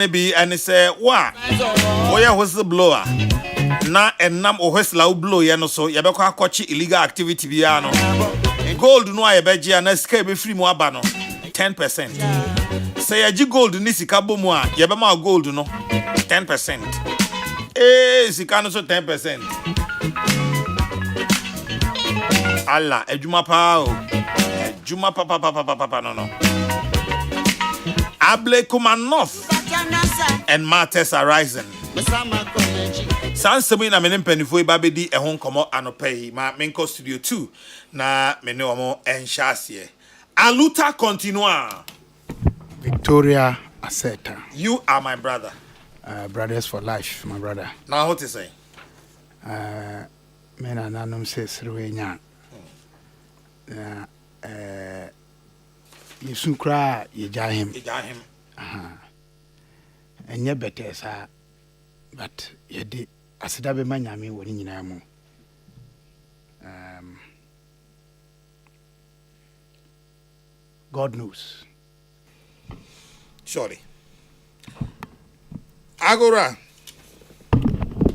Maybe and say, "Wa, oya whistleblower." Na enam o whistle blow ya no so ye be kwa akwachi illegal activity bia no. Gold no aye beje na sika be free mu aba no 10%. Say ya gold ni sika bo mu a ye be ma gold no 10%. Sika no so 10%. Allah, ejuma pa o. Ejuma papa no. Able kuma north and matters are rising. Sans me na menim penifo ibabedi ehon komo anopay ma menko studio 2 na mene omo enhyasie. Aluta continua. Victoria Aseta. You are my brother. Brothers for life, my brother. Now what to say? Mena nanum says Ruenya. Yesu kra yejahim. Enye better sa but yedi asida be manyame woni nyina mu. God knows. Surely. Agora.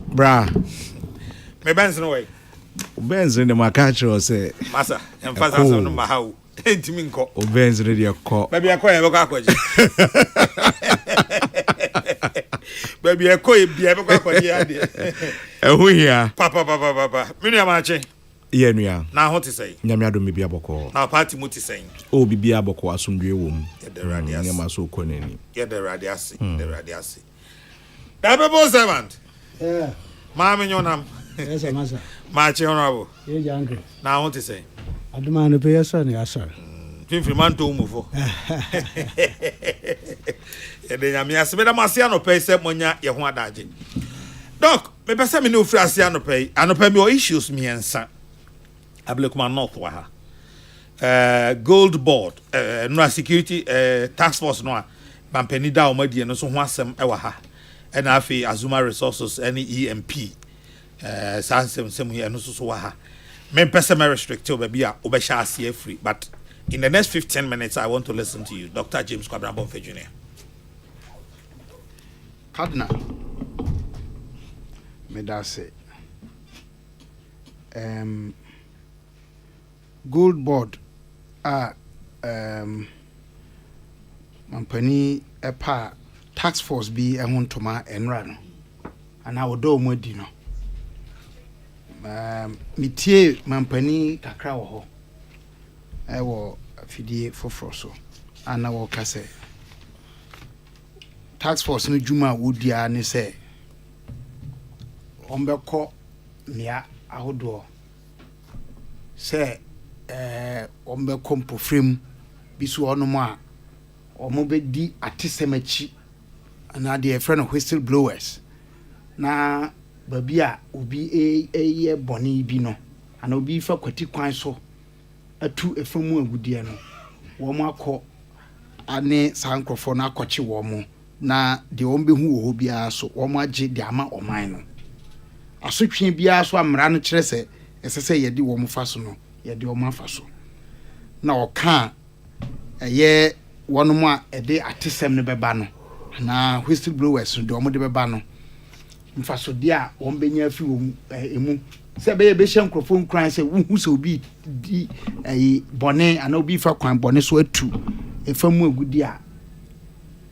Bra. Me Benz no way. Benz in the macacho say. Massa, emphasize on my how. Ntimi nko. O Benz ready akọ. Baby akọ e beko akọji. Baby akọ e bia beko akọji ade. Ehu hia. Papa. Minu ya mache. Ye nua. Na ho te say. Nyame adom bia boko. Na party mu te say. O bibia boko asomdwe wom. The radius. Nyama so konani. Get the radius. The radius. That people servant. Yeah. Mama nyonam. Yes, massa. Mache honorable. Ye jangre. Na ho te say. Aduma no be so ni asor. Finfriman to mufo. E de nyame ase beda masia no pay se monya ye ho adaje. Doc, me pese me no fri asia no pay. Anopa me o issues me ensa. Ablekuma north wa ha. Gold board, no security task force no bampani da o madie no so ho asem e wa ha. E na afi Azuma Resources any EMP. Sansem sem here no so wa ha. Me pese me restrict o baby a obesha asia free, but in the next 15 minutes I want to listen to you, Dr. James Kwabrabonfe Jr. Cardinal. Me da say. Gold board mampani epa tax force bi ehontoma enra no ana wodo omodi no mitie mampani kakra wo ho ewo afidie foforo so ana wo kase tax force no juma wodia ne se ombekọ nia ahodo se ombe kompo frame bisu onomo a omo be di atesemachi na de friend of whistleblowers na babi a obi eye boni bi no ana obi fa kwati kwan so atu efamu agudie no wo mo akọ ane sankrofo na akọchi wo mo na de ombe hu wo bia so wo mo age de ama oman no asotwe bia so amra no kire se esese yedi wo mo fa so no yedi wo mo afa so na oka eye wono a ede atesem ne beba no na whistleblowers do mo de beba no mfaso dia wo benya afi wo emu se be be hye nkrofo nkran se wu se obi di bone ana obi fa kwan bone so atu efamu agudi a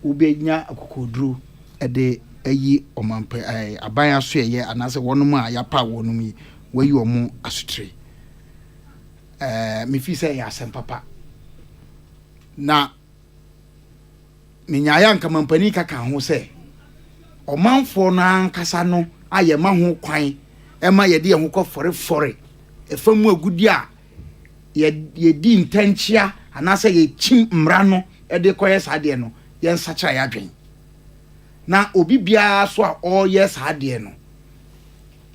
obenya akokoduro ede ayi omampe aban aso eye anase wonom a yapa wonom yi wayi omo asutre me fi se ya sempapa na minyaya nka mampani kaka ho se omanfo na ankasa no aye ma ho kwan ema ye de ye ho kɔ fore efamu agudi a ye di ntanchia anase ye chim mra no ede koye sade no ye nsacha ya dwen na obi bia so a oye sade no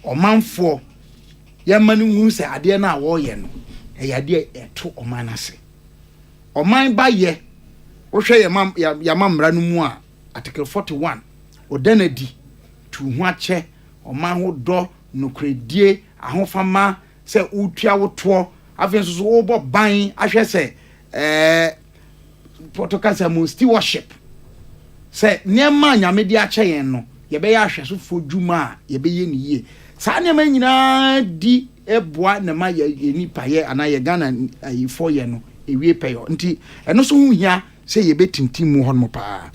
omanfo ye manu hu se ade na wo ye no e ya de eto omanase oman ba ye wo hwe ya mamra no mu a article 41 odanadi tu hu ache oman ho do nokredie ahofama se utua woto afen so wo bo ban ahwe se protocol mu stewardship sɛ nneɛma nyame de akyɛ yɛn no yɛbɛyɛ ahwɛsofo dwuma a yɛbɛyɛ ne yie saa nneɛma nyinaa di eboa na ma yɛ nipa yɛ ana yɛ Ghana ayifo yɛ no ewie pɛyɔ nti ɛno so ho hia sɛ yɛbɛtintim mu hɔ no paa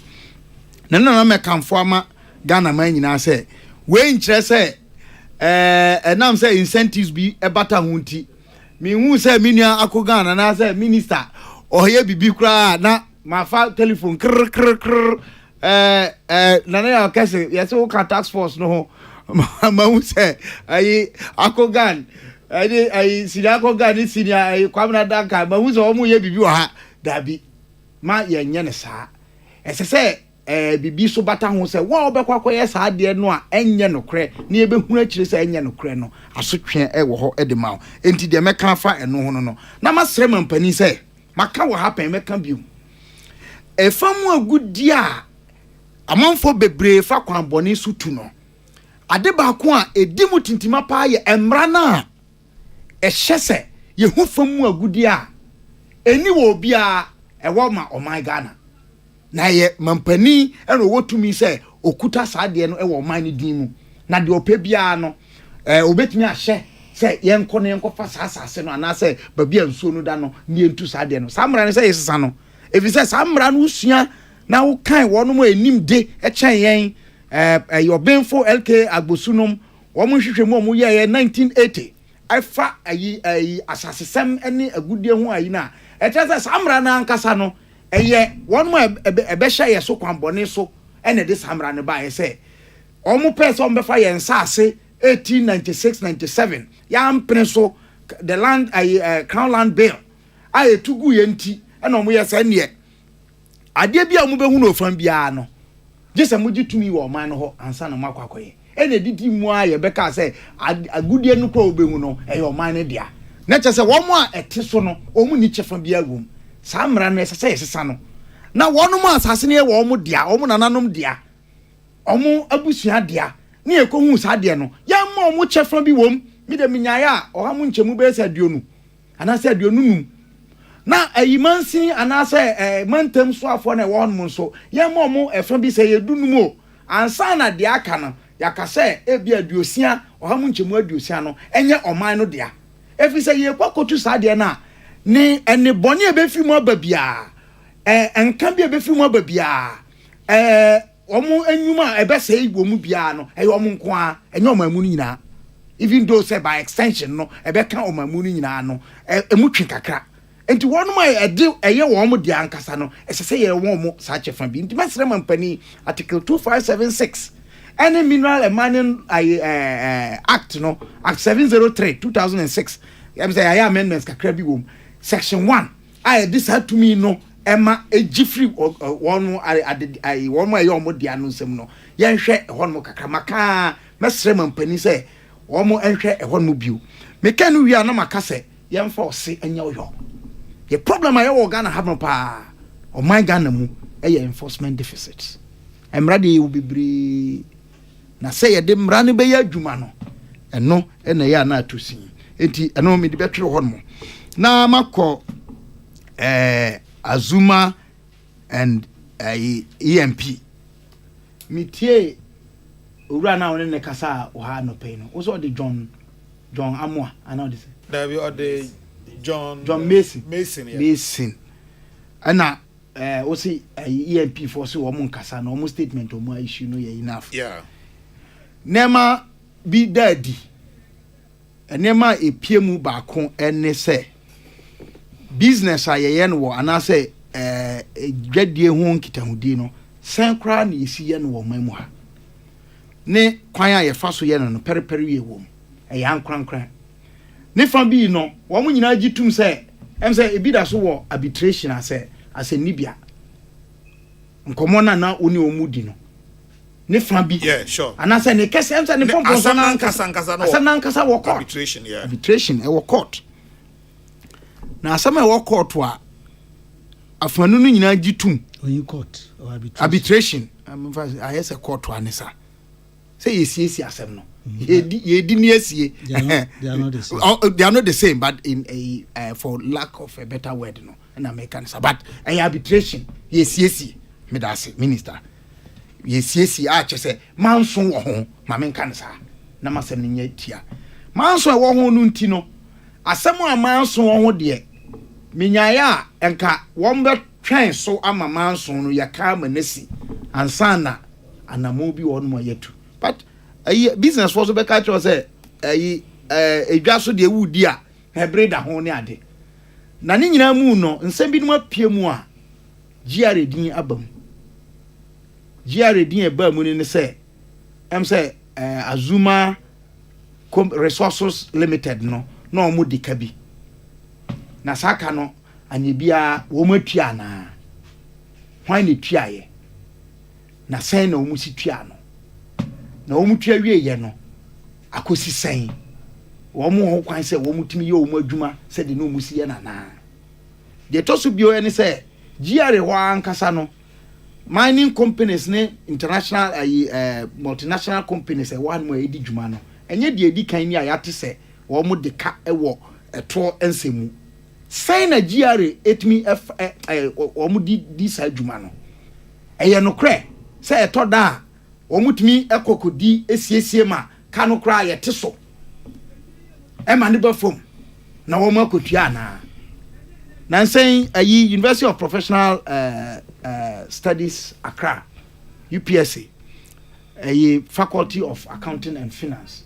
na mɛkamfo ama Ghana man nyinaa sɛ wei nkyerɛ sɛ ɛnam sɛ incentives bi ɛbata ho nti mehu sɛ menua akɔ Ghana na sɛ minister ɔyɛ bibi koraa na mafa telephone krr nana ya kase yɛsɛ woka tax force no ho mahu sɛ ayi akɔ Ghana ayi sinia akɔ Ghana ne sinia ayi kwamna danka mahu sɛ ɔmo yɛ bibi wɔ ha dabi ma yɛnyɛ ne saa ɛsɛ sɛ bibi so bata ho sɛ wo obekwa koyɛ saa de no a enye nokorɛ na yebehunu akyire sɛ enye nokorɛ no asotwe ɛwɔ hɔ edema enti de meka fa ɛno ho no na masrɛ mampani sɛ maka wo happen meka biom efamu agudi a amanfo bebree fa kwan bɔne so tu no ade ba ko a edi mu tintima pa yɛ emra na ɛhyɛ sɛ yehu famu agudi a eni wɔ obi a ɛwɔ ma ɔman Ghana na ye mampani eno wotumi sɛ okuta saade no ɛwɔ ɔman ne din mu na de opɛ bia no obetumi ahye sɛ yɛnkɔ ne yɛnkɔ fa saasase no anase babi ansuo no da no ne entu saade no samra ne sɛ yesesa no efisɛ samra no usua na wo kan wɔn mo enim de ɛkyɛn yɛn yɔbenfo LK agbosunom wɔn mo hwehwɛ mu wɔn yɛ 1980 ɛfa ayi asasesɛm ɛne agudie ho ayi na ɛkyɛ sɛ samra na ankasa no ɛyɛ wɔn mo ɛbɛhyɛ yɛ so kwambɔne so ɛna de samra ne ba yɛ sɛ ɔmo pɛ sɛ ɔmo bɛfa yɛn saase 1896-97 yampene so the land crown land bill a etugu yɛ nti ɛna ɔmo yɛ sɛ neɛ adeɛ bi a ɔmo bɛhu no ofan biara no gye sɛ mo gye tumi wɔ ɔman no hɔ ansa na mo akɔakɔyɛ ɛna didi mu a yɛbɛka sɛ agudie no kɔ obɛhu no ɛyɛ ɔman no dea na kyɛ sɛ wɔn mo a ɛte so no ɔmo ni kyɛfa biara wom saa mmara no ɛsɛ sɛ yɛsesa no na wɔnom asase ne wɔ ɔmo dea ɔmo nananom dea ɔmo abusua dea ne yɛkɔhu saa deɛ no yɛmma ɔmo kyɛfa bi wom mi de minyaeɛ a ɔha mo nkyɛmu bɛyɛ sɛ aduonu anaasɛ aduonu num na ayimansin anaasɛ mantam so afɔ na ɛwɔ hɔnom nso yɛmma ɔmo ɛfa bi sɛ yɛdu num o ansa na deɛ aka no yɛaka sɛ ebi aduosia ɔha mo nkyɛmu aduosia no ɛnyɛ ɔman no dea ɛfiri sɛ yɛkɔ kotu saa deɛ no a ne ene bɔne ebefi mu aba bia enka bi ebefi mu aba bia omu enwuma ebesɛ igbo mu bia no ɛyɛ omu nko a enye omamu no nyina even though say by extension no ebeka omamu no nyina no emu twen kakra enti wɔnom a ɛde ɛyɛ wɔn mo de ankasa no ɛsɛ sɛ yɛ wɔn mo saa kyɛfa bi enti masrɛ mampani article 2576 any mineral and mining act no act 703 2006 yɛm sɛ yɛ amendments kakra bi wom section 1 I this had to me no Emma a jiffrey one I one my young dia no sem no yan hwɛ hɔ no kakramaka mesrɛ mampani sɛ wɔn mo nhwɛ hɔ no bio meka no wi ana maka sɛ yan force anya yo the problem I wɔ Ghana have no pa o my Ghana mu ɛyɛ enforcement deficit emra de will be na sɛ yɛ de mra no bɛyɛ adwuma no ɛno ɛna yɛ ana atosin enti ɛno me de bɛtwere hɔ no na makɔ Azuma and EMP mitie owura na woni ne kasa o ha no pay no wo so de John Amoa ana de there be the John Mason yeah. Mason ana wo see EMP for so wo mun kasa no mo statement o mo issue no ye enough yeah nema bi daddy enema epie mu ba ko ene se business ayeye no wo anase dwadie ho nkitahudi no san kra na yesi ye no wo mamu ha ne kwan a ye fa so ye no periperi ye wo ya nkrankran ne fa bi no wo mu nyina gitum se em se ebi da so wo arbitration ase nibia nkomo na oni omudi no ne fa bi yeah sure anase ne kese em se ne pompo so na nkasa wo court arbitration yeah arbitration e wo court na asama e wo court wa afanu no nyina gitum oyi court or arbitration I yes a court wa nesa say yesi asem no yedi ni esie they are not the same. They are not the same but in a for lack of a better word no na American but arbitration yesi me da say minister yesiesi a kyese manso wo ho ma menka ne saa na masem ne nya tia manso wo ho no nti no asem a manso wo ho de menyaya enka wo mbe twen so ama manso no yaka manasi ansana anamo bi wo no mo yetu but business for so be ka cho say edwa so de wudi a hebreda ho ne ade na ne nyina mu no nsem bi no apie mu a giare din abam giare din eba mu ne say say Azuma Resources Limited no omo de ka bi na saka no anye bia wo matua na hwan ne tua ye na sen na omu si tua no na omu tua wie ye no akosi sen wo mu ho kwan se wo mutimi ye omu adwuma se de no omu si ye na de to so bio ene se giare ho ankasa no mining companies ne international multinational companies one mo edi dwuma no enye de edi kan ni ayate se wo mu de ka ewo eto ensemu sai na giare etmi wo mu di sa dwuma no eye no kre se eto da wo mutimi ekokodi esiesie ma ka no kra ye teso e ma ne ba fom na wo ma kotua na saying University of Professional Studies Accra UPSA Faculty of Accounting and Finance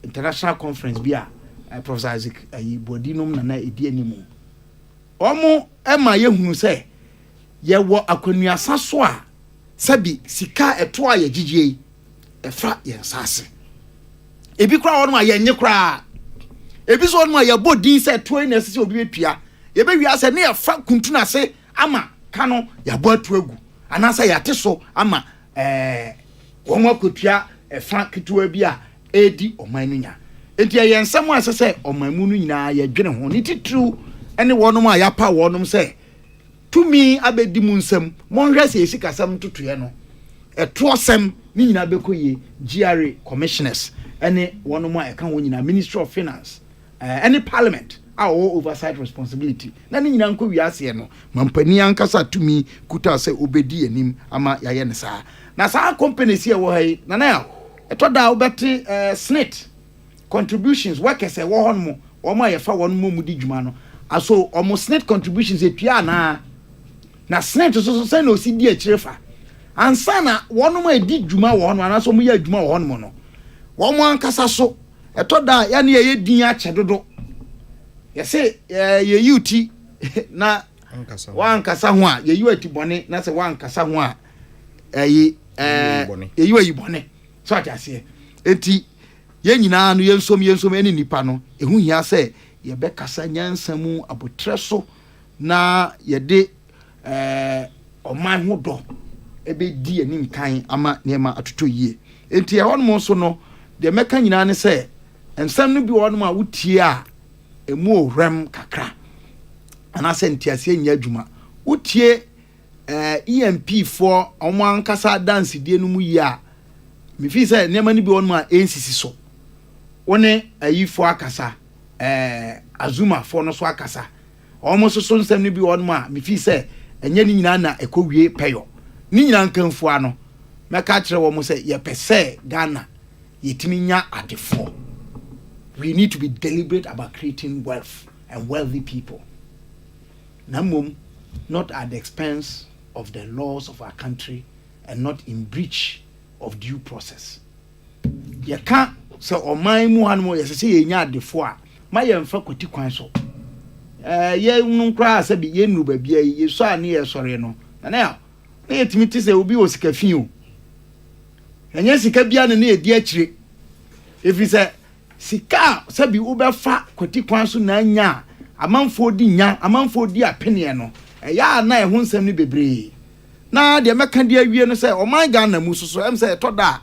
international conference bia Professor Isaac Bodinum na edi animu omo ema yehunu se ye wo akwanua saso a sabi sika eto a ye gigie efra ye nsase ebi kra wono a ye nye kra ebi so wono a ye bodin se to na sese obi betua ye be wi ase ne ye fa kuntuna se ama kano ya bo atu agu anasa ya teso ama womo akotua efra ketewa bi a edi oman no nya enti ye nsem asese oman mu no nyina ye dwene ho ni titru ene wonom a ya pa wonom se tumi abedi mu nsem monhwe se esikasam tutuye no eto sem ni nyina bekoye GRA commissioners ene wonom a eka ho nyina Ministry of Finance any parliament our oversight responsibility na ni nyina nko wiase no mampani ankasa tumi kuta se obedi anim ama yaye ne saa na saa companies here wo hai na na eto da obeti snit contributions workers e wo honmo wo ma ye fa won mu di dwuma no aso omo snit contributions etua na snit so say na osi di a kirefa ansa na won ma di dwuma wo no anaso mu ya dwuma wo honmo no wo mo ankasa so eto da ya na ye din a chedodo ye say ye yuti na wankasa ho a ye yuati bone na se wankasa ho a ye yuayi bone so atase enti ye nyina no yensom eni nipa no ehu hia se ye be kasa nyansamu abotreso na ye de oman ho do ebe di anim kan ama nema atoto yie enti ye hono so no de meka nyina ne se ensam no bi wono ma wutie a emu orem kakra ana se ntiase nya adwuma wutie EMP for oman kasa dance die no mu yi a me fi se nema ni bi wono ma ensisi so wone ayifo akasa Azuma for no so akasa almost so nsem ni bi wono ma me fi se enye ni nyina na ekowie peyo ni nyina nkanfo ano meka kire wo mo se ye pese Ghana yetimi nya adefo. We need to be deliberate about creating wealth and wealthy people. Namum, not at the expense of the laws of our country and not in breach of due process. You can't say, "Oh, my muhanmo, yes, say, ye nya adefo a ma ye mfa kwati kwan so." Ye num kra say bi ye nu ba bia ye so ani ye sore no. Na yetimi ti say obi osika fin o. Enye sika bia na edi akire. If say sika sabi ubefa kwati kwan so na nya amanfo di nya amanfo di apene no ya na ehun nsem ni bebre na de meka de awie no say o man Ghana mu soso em say to da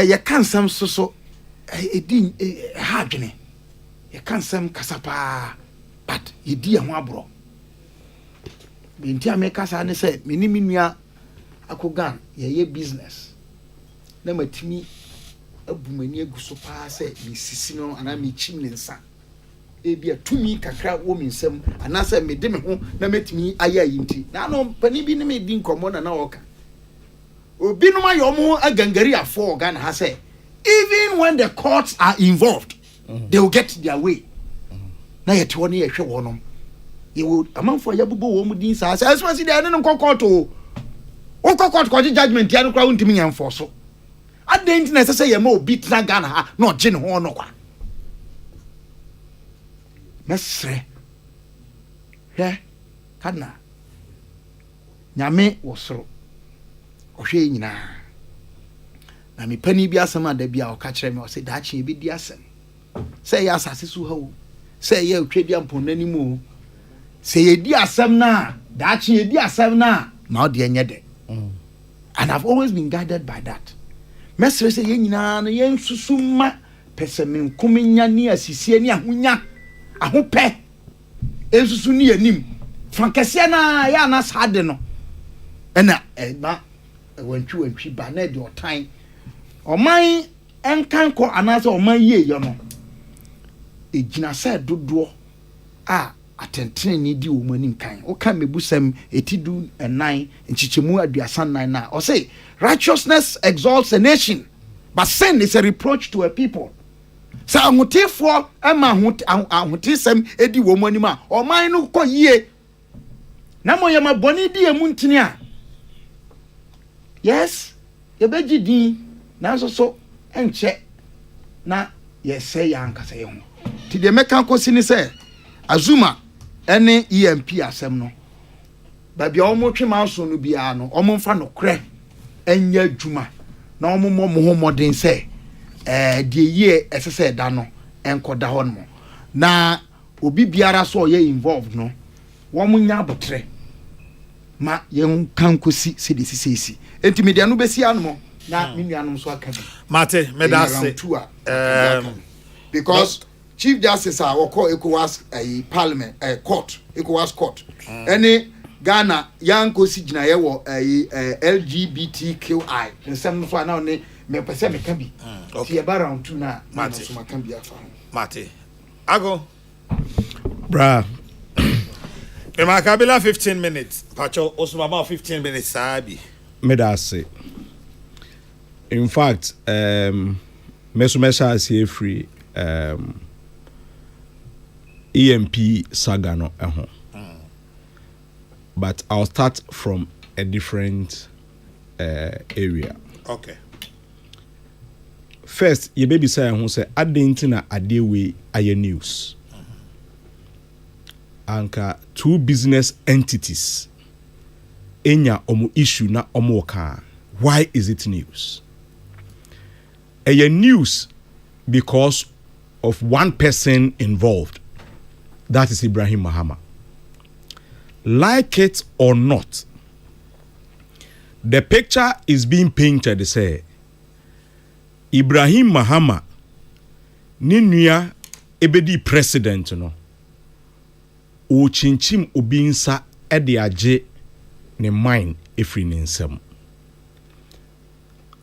ye kan sam soso edi ha dwene ye kan sam kasapa but ye di ho abro binti ameka ne say meni minua akogan ye business na matimi abumani aguso pa se mi sisi no ana mi chim ne nsa ebi atumi kakra wo mi nsam ana se me de me ho na metimi aya yinti na no pani bi ne me di nkomo na oka obi no ma yomo agangari afọ Ghana ha say even when the courts are involved they will get their way na yet won ye hwe wonom ye will amanfo yabubo wo mu din sa especially they no court o court ko judgment ya no kra untimi nya enforce adent na say ye ma obi tna Ghana ha na oje ne ho no kwa mesre he kana nyame wosoro ohwe nyina na me pani bi asem ada bia o ka kire me o se da chi bi di asem se ya asase su ha o se ya otwa bia mpon nanimu se ye di asem na da chi ye di asem na o de enye de and I've always been guided by that mesre se ye nyina no ye nsusuma pesemen kuminya ni asisie ni ahonya ahope ensusu ni anim frankese na ya na sade no ena na wantwi ba na de otan oman enkan ko anase oman ye yo no ejina se dodo a atentene ni di wo mani kan o kan mebusam etidu enan nchichemu aduasan nan na o say righteousness exalts a nation but sin is a reproach to a people sa ahotifo ema ahotisem edi wo mani ma oman no ko yie na mo ye maboni di emu ntini a yes ye beji din na so enche na ye say yanka say ho ti de meka kosi ni say azuma ene EMP asem no ba bia omo twema so no bia no omo mfa no kre enya adwuma na omo mo ho modern say de ye esese da no enkoda ho no na obi biara so ye involved no wo mo nya abotre ma yen kan kosi se de sisi enti media no besi anmo na me nuanom so aka bi mate medase because Chief Justice our call ECOWAS parliament court ECOWAS court any Ghana yan kosi gina ye wo LGBTQI nsem so na ne me pese me ka bi ti e ba round 2 na so ma kan bi afa mate ago bra Kabila 15 minutes pacho osuma 15 minutes sabi medase in fact mesomesha see free EMP saga no eho but I'll start from a different area. Okay. First, your baby say who say adentina adewe aye news. Anka two business entities enya omu issue na omu ka. Why is it news? Aye news because of one person involved. That is Ibrahim Mahama. Like it or not, the picture is being painted. Say Ibrahim Mahama, Ninuya ebedi president no. O chinchim obinsa ede aje ne mine efri ne nsem.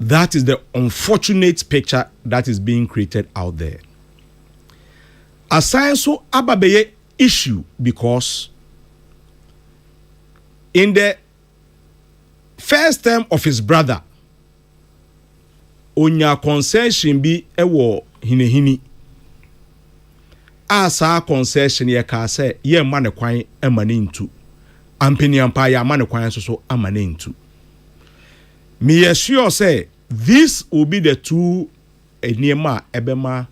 That is the unfortunate picture that is being created out there. Aside so ababeye issue because in the first term of his brother onya concession bi ewo hinehini asa concession ye ka say ye ma ne kwan emane ntu ampeni ampa ya ma ne kwan so amane ntu me sure say this will be the two eniema ebema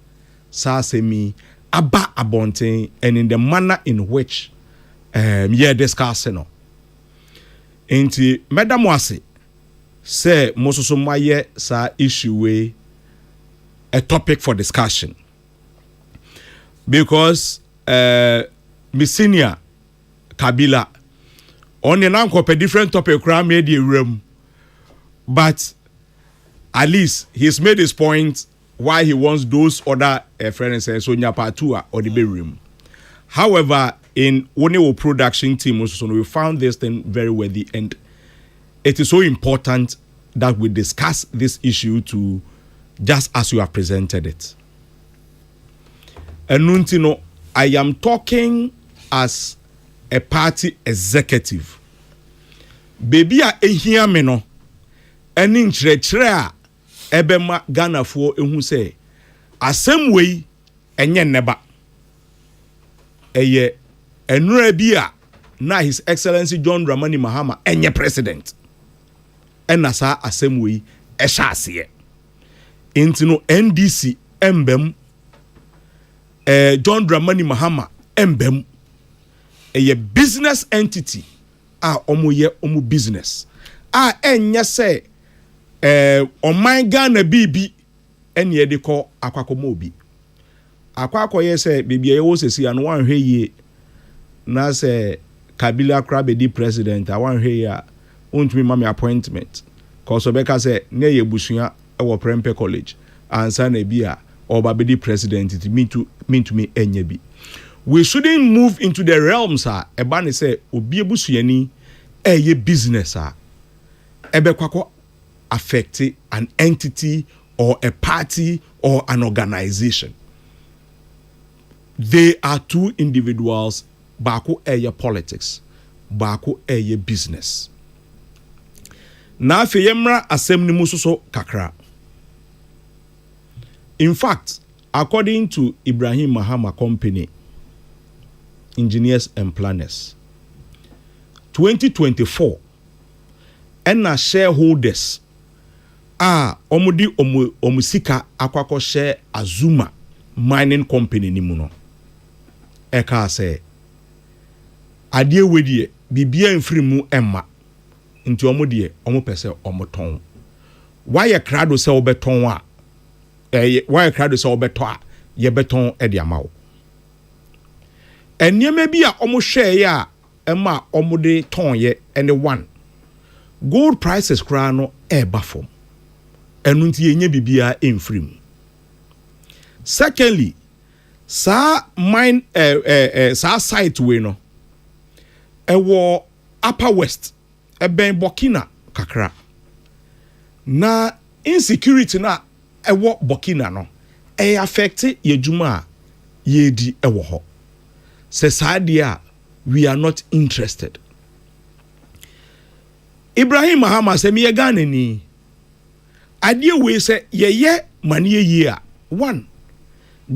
sasemi aba abonten and in the manner in which ye discussing no enti madam wase say mososo maye sa issue we a topic for discussion because Misinia Kabila on the nanko a different topic crowd made the room but at least he's made his point why he wants those other friends and so Nyapatua or the bedroom. However, in Onewo production team also we found this thing very worthy and it is so important that we discuss this issue to just as you have presented it. And Nuntino, I am talking as a party executive. Baby a hear me no ɛne nkyerɛkyerɛ a ɛbɛma Ghanafoɔ ehu sɛ asɛm wei ɛnyɛ nnɛba ɛyɛ ɛnura bi a na His Excellency John Dramani Mahama ɛnyɛ president ɛna saa asɛm wei ɛhyɛ aseɛ nti no NDC ɛmbɛm John Dramani Mahama ɛmbɛm ɛyɛ business entity a ɔmo business a ɛnyɛ sɛ ɔman Ghana bibi ɛne yɛde kɔ akwakɔma obi akwakɔyɛ sɛ baabi a yɛwɔ sɛsi ano wanhwɛ yie na sɛ Kabila kora bɛdi president a wanhwɛ yie a ɔntumi ma me appointment cause ɔbɛka sɛ ne yɛ busua ɛwɔ Prempeh College ansa na bi a ɔba bɛdi president ti mintumi ɛnyɛ bi. We shouldn't move into the realms ɛba ne sɛ obi ebusuani ɛyɛ business ɛbɛkɔ affect an entity or a party or an organization. They are two individuals. Baako ɛyɛ politics, baako ɛyɛ business. Na afei yɛmmra asɛm ni mu soso kakra. In fact, according to Ibrahim Mahama Company, Engineers and Planners, 2024, ɛna shareholders omudi omusika akwakɔ share Azuma Mining Company ni mu no. Ɛka sɛ adeɛ wedie bibia mfiri mu emma nti omo de omo pese omo ton wayɛ krado sɛ obɛton a wayɛ krado sɛ obɛtɔ a ye beton e de amawo eniema bi a omo hwɛ ye a emma omo de ton ye ene one gold prices kra no e ba fom enu nti yenye bibia mfiri mu. Secondly, sa mine sa site we no ewo Upper West eben Burkina kakra na insecurity na ewo Burkina no affect yedwuma a yedi ewo ho se sadia we are not interested. Ibrahim Mahama se me Ghana ni ade we se ye mane ye a one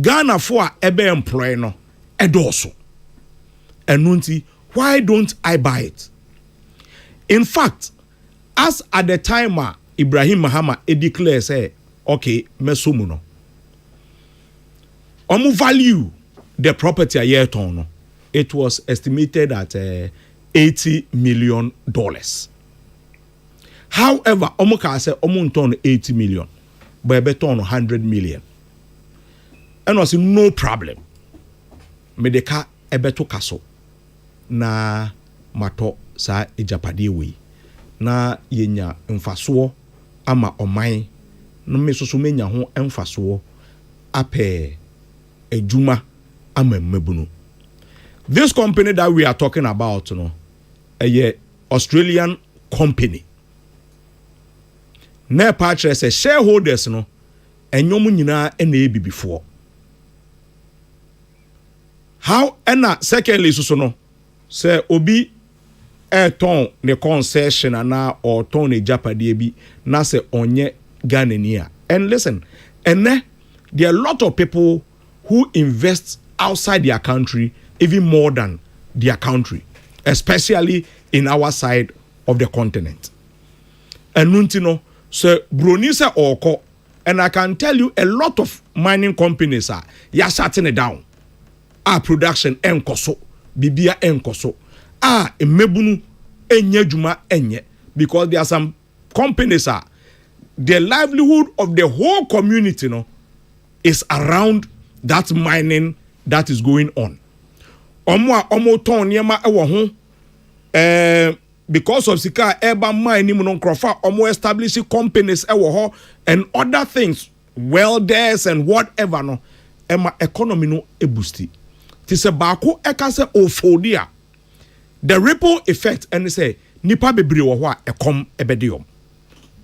Ghana for ebe employ no edoso enunti why don't I buy it? In fact, as at the time Ibrahim Mahama declare say, okay, mesomu no. Omu value the property a year ton. It was estimated at $80 million. However, omu ka say omu ton 80 million, but beton 100 million. And was no problem. Medeka ebeto kaso. Na mato sa ejapade we na yenya mfaso ama oman no mesoso menya ho mfaso ape ejuma ama mmabunu. This company that we are talking about no a Australian company na patch say shareholders no enyom nyina na ebi before how ena secondly so no say obi ton ne concession ana or ton ne japade bi na say onye Ghanania. And listen, and there are a lot of people who invest outside their country even more than their country, especially in our side of the continent. And nuntino so bronisa oko, and I can tell you a lot of mining companies are shutting it down. Our production enkoso bibia enkoso emebunu enye juma enye because there are some companies the livelihood of the whole community is around that mining that is going on. Omo ton niema ewo ho because of sika eba mining no nkrofa omo establish companies ewo ho and other things welders and whatever no ema economy no eboosti. Tise bako eka se ofodia the ripple effect and say nipa bebre wo ho a ekom ebediom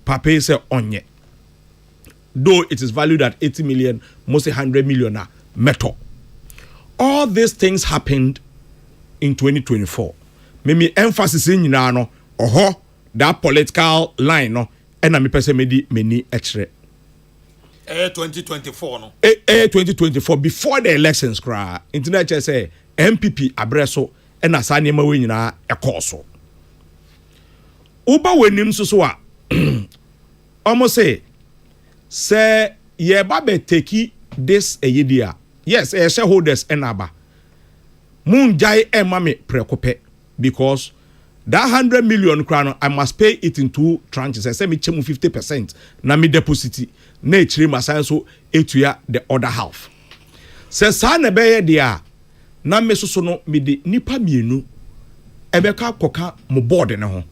papa say onye though it is valued at 80 million mostly 100 million metal. All these things happened in 2024. Mimi emphasis in no that political line no ɛna me pese me di meni ekre 2024 no 2024 before the elections kra internet say MPP abreso ɛna saa nneɛma we nyinaa ɛkɔ uba wenim so a almost say ye babe take this yedia yes shareholders enaba moon jai emame prekope because that 100 million crown I must pay it in 2 tranches. I say me chemu 50% na me deposit na echiri masan so etuya the other half. Se sa na be dia na me so no me de nipa mienu ebeka koka mo board ne ho.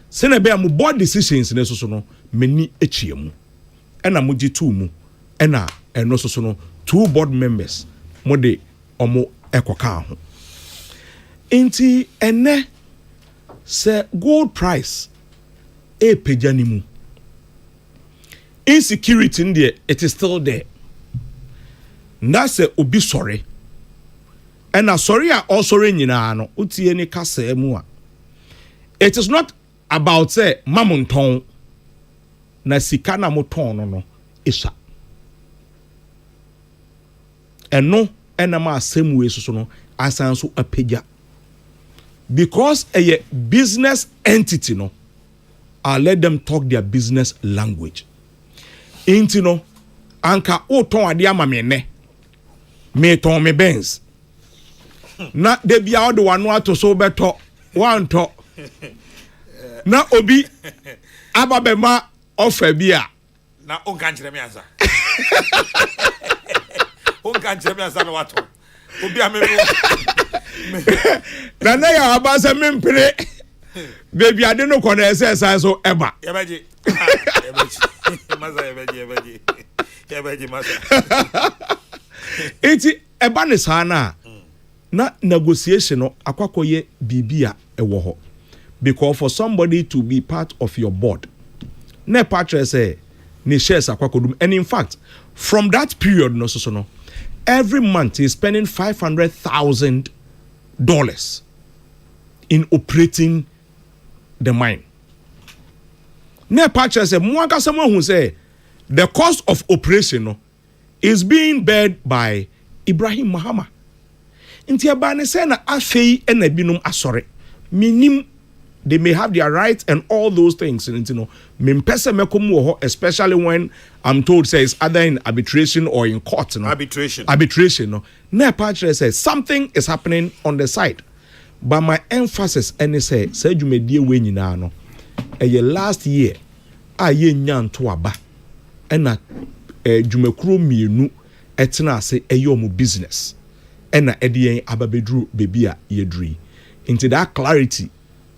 Se na be mo board decisions ne so no me ni echiemu. Ena mo gi 2 mu ena eno so no 2 board members mo de omo ekoka ho. Inti ene say gold price pejanimu. Insecurity in there, it is still there. That's a obi sorry. And a sorry are also in no uti any kase mua. It is not about say mamun ton na sikana moton no isha. And no enama same way so no asanso apeja. Because a business entity no, I'll let them talk their business language. Inti no, anka o ton adia mamene, me ton me Benz. Na de bia o de wanu ato so beto, wan to. Na obi ababema offer bia. Na onka nkyere me ansa. Onka nkyere me ansa no wato. Obi amemo. Na ya abasa mempere baby ade no kono exercise so eba yebaji maza yebaji maza iti eba ne sana na negotiation no akwakoye bibia ewo ho because for somebody to be part of your board na patre say ne shares akwakodum, and in fact from that period no so no every month he's spending $500,000 in operating the mine. Ne patcha say mwaka someone who say the cost of operation is being borne by Ibrahim Mahama. Inti abane say na afei e na binum asore. Minim they may have their rights and all those things, you know. Mimpese mekomu ho, especially when I'm told says either in arbitration or in court, no. Arbitration, no. Ne patcha says something is happening on the side. But my emphasis and say you may dear when you know last year a ye nyan to aba and na jumekro mienu etina say mu business and na edien ababedru baby a yedri into that clarity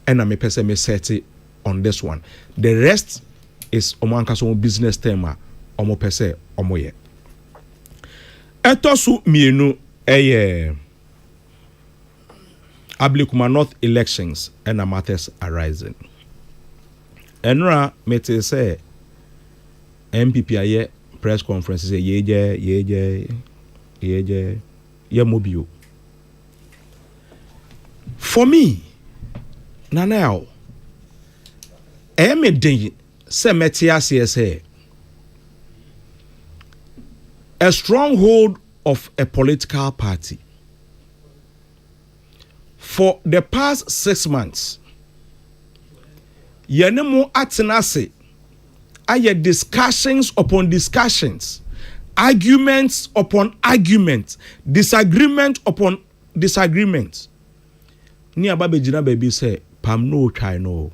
and na me pese me set it on this one. The rest is omankaso business tema omo pese omo ye etosu mienu Ablikuma North elections and matters arising. Enra mete say MPP aye press conference say ye mobile. For me, now me say mete say a stronghold of a political party. For the past 6 months, yenemu atenase aye discussions upon discussions, arguments upon arguments, disagreement upon disagreements. Ni ababe jina baby say pam no try no.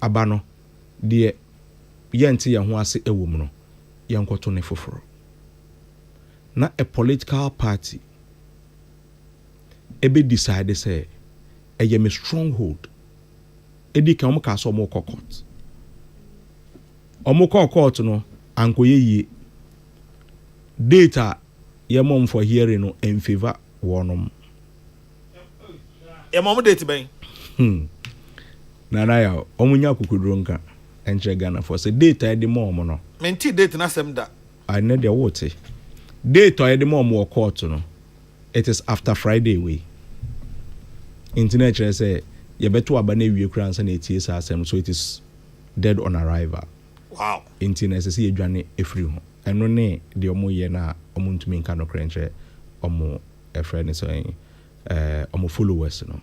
Abano de yenti ya ho ase ewom no yankoto ne foforo. Na a political party ebe decide say a stronghold edi kan mo ka so mo court court no ankoye yi data ye mom for hearing no in favor wonom e mom date ben na ya omunya kukudro nka enche Ghana for say data e de mom no menti date na sem da I know the wote data e de mom court no it is after Friday we internet say you better abane wie kran say na etie sa asem, so it is dead on arrival. Wow. Inti necessary adwane efiri ho. Eno ne de omo ye na omo ntumi nka no krenche omo a friend is omo followers no.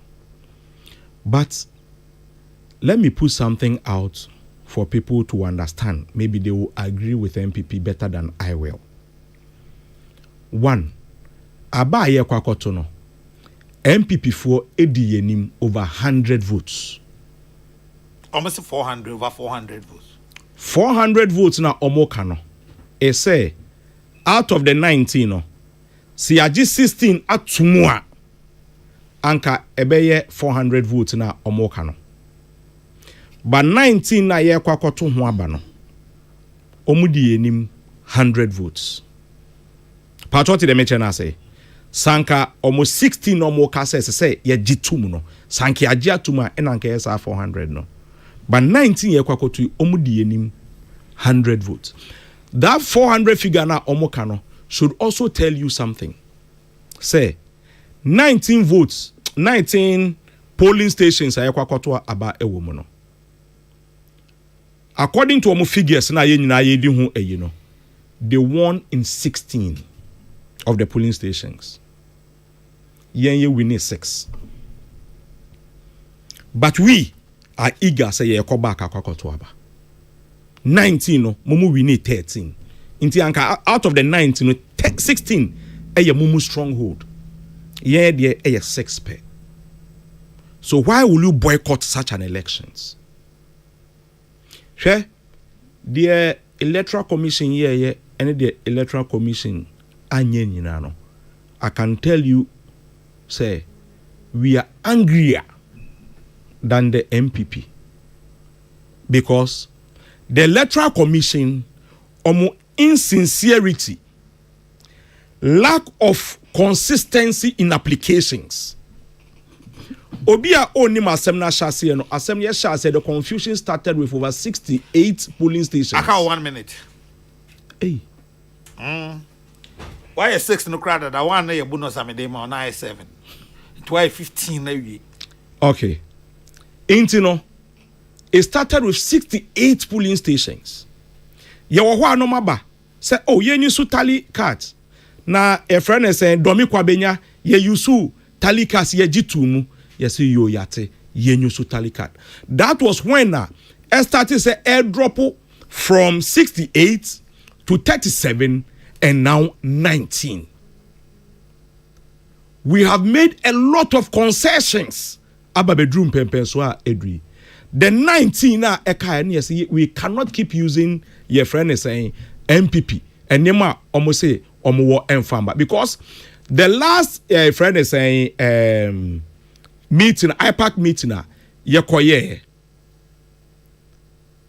But let me put something out for people to understand. Maybe they will agree with MPP better than I will. One, aba ye kwakoto no. MPP for edi yenim over 100 votes. Almost 400, over 400 votes. 400 votes na omoka no. E say out of the 19 no, si aji 16 atumua anka ebeye 400 votes na omoka no. But 19 na ye kwakoto ho aba no. Omudi yenim 100 votes. Patroti de meche na say sanka almost 16 omoka say ye jitum no. Sanki aji atuma enanka yesa 400 no. But 19 ye kwakoto omudi yenim 100 votes. That 400 figure na omoka no should also tell you something. Say 19 votes, 19 polling stations aye kwakoto aba ewo no. According to omo figures na ye nyina ye di ho eyi no. They won in 16 of the polling stations. Ye winning 6. But we are eager say ye ko back akwakoto aba. 19 no mumu winning 13. Inti anka out of the 19 no 16 eye mumu stronghold. Ye de eye 6 pair. So why will you boycott such an elections? Sure, the Electoral Commission ye and the Electoral Commission anye nyina no. I can tell you say we are angrier than the MPP because the Electoral Commission insincerity, lack of consistency in applications. Obia only asem na shase no asem ye shase the confusion started with over 68 polling stations. I got 1 minute. Hey. Why is 6 no crowd that one na bonus amedema on I7. Why 15 na we. Okay. Intino, it started with 68 polling stations. Ye wo ho anoma ba say oh ye nyu tally cards na a friend is saying domi kwabenya ye yusu tally cards ye jitu mu ye say yo yate ye nyu tally card. That was when it started say airdrop from 68 to 37 and now 19. We have made a lot of concessions about bedroom pempenswa edri. The 19 we cannot keep using your friend is saying MPP and nema almost say omo enfamba because the last friend is saying meeting IPAC meeting yekoye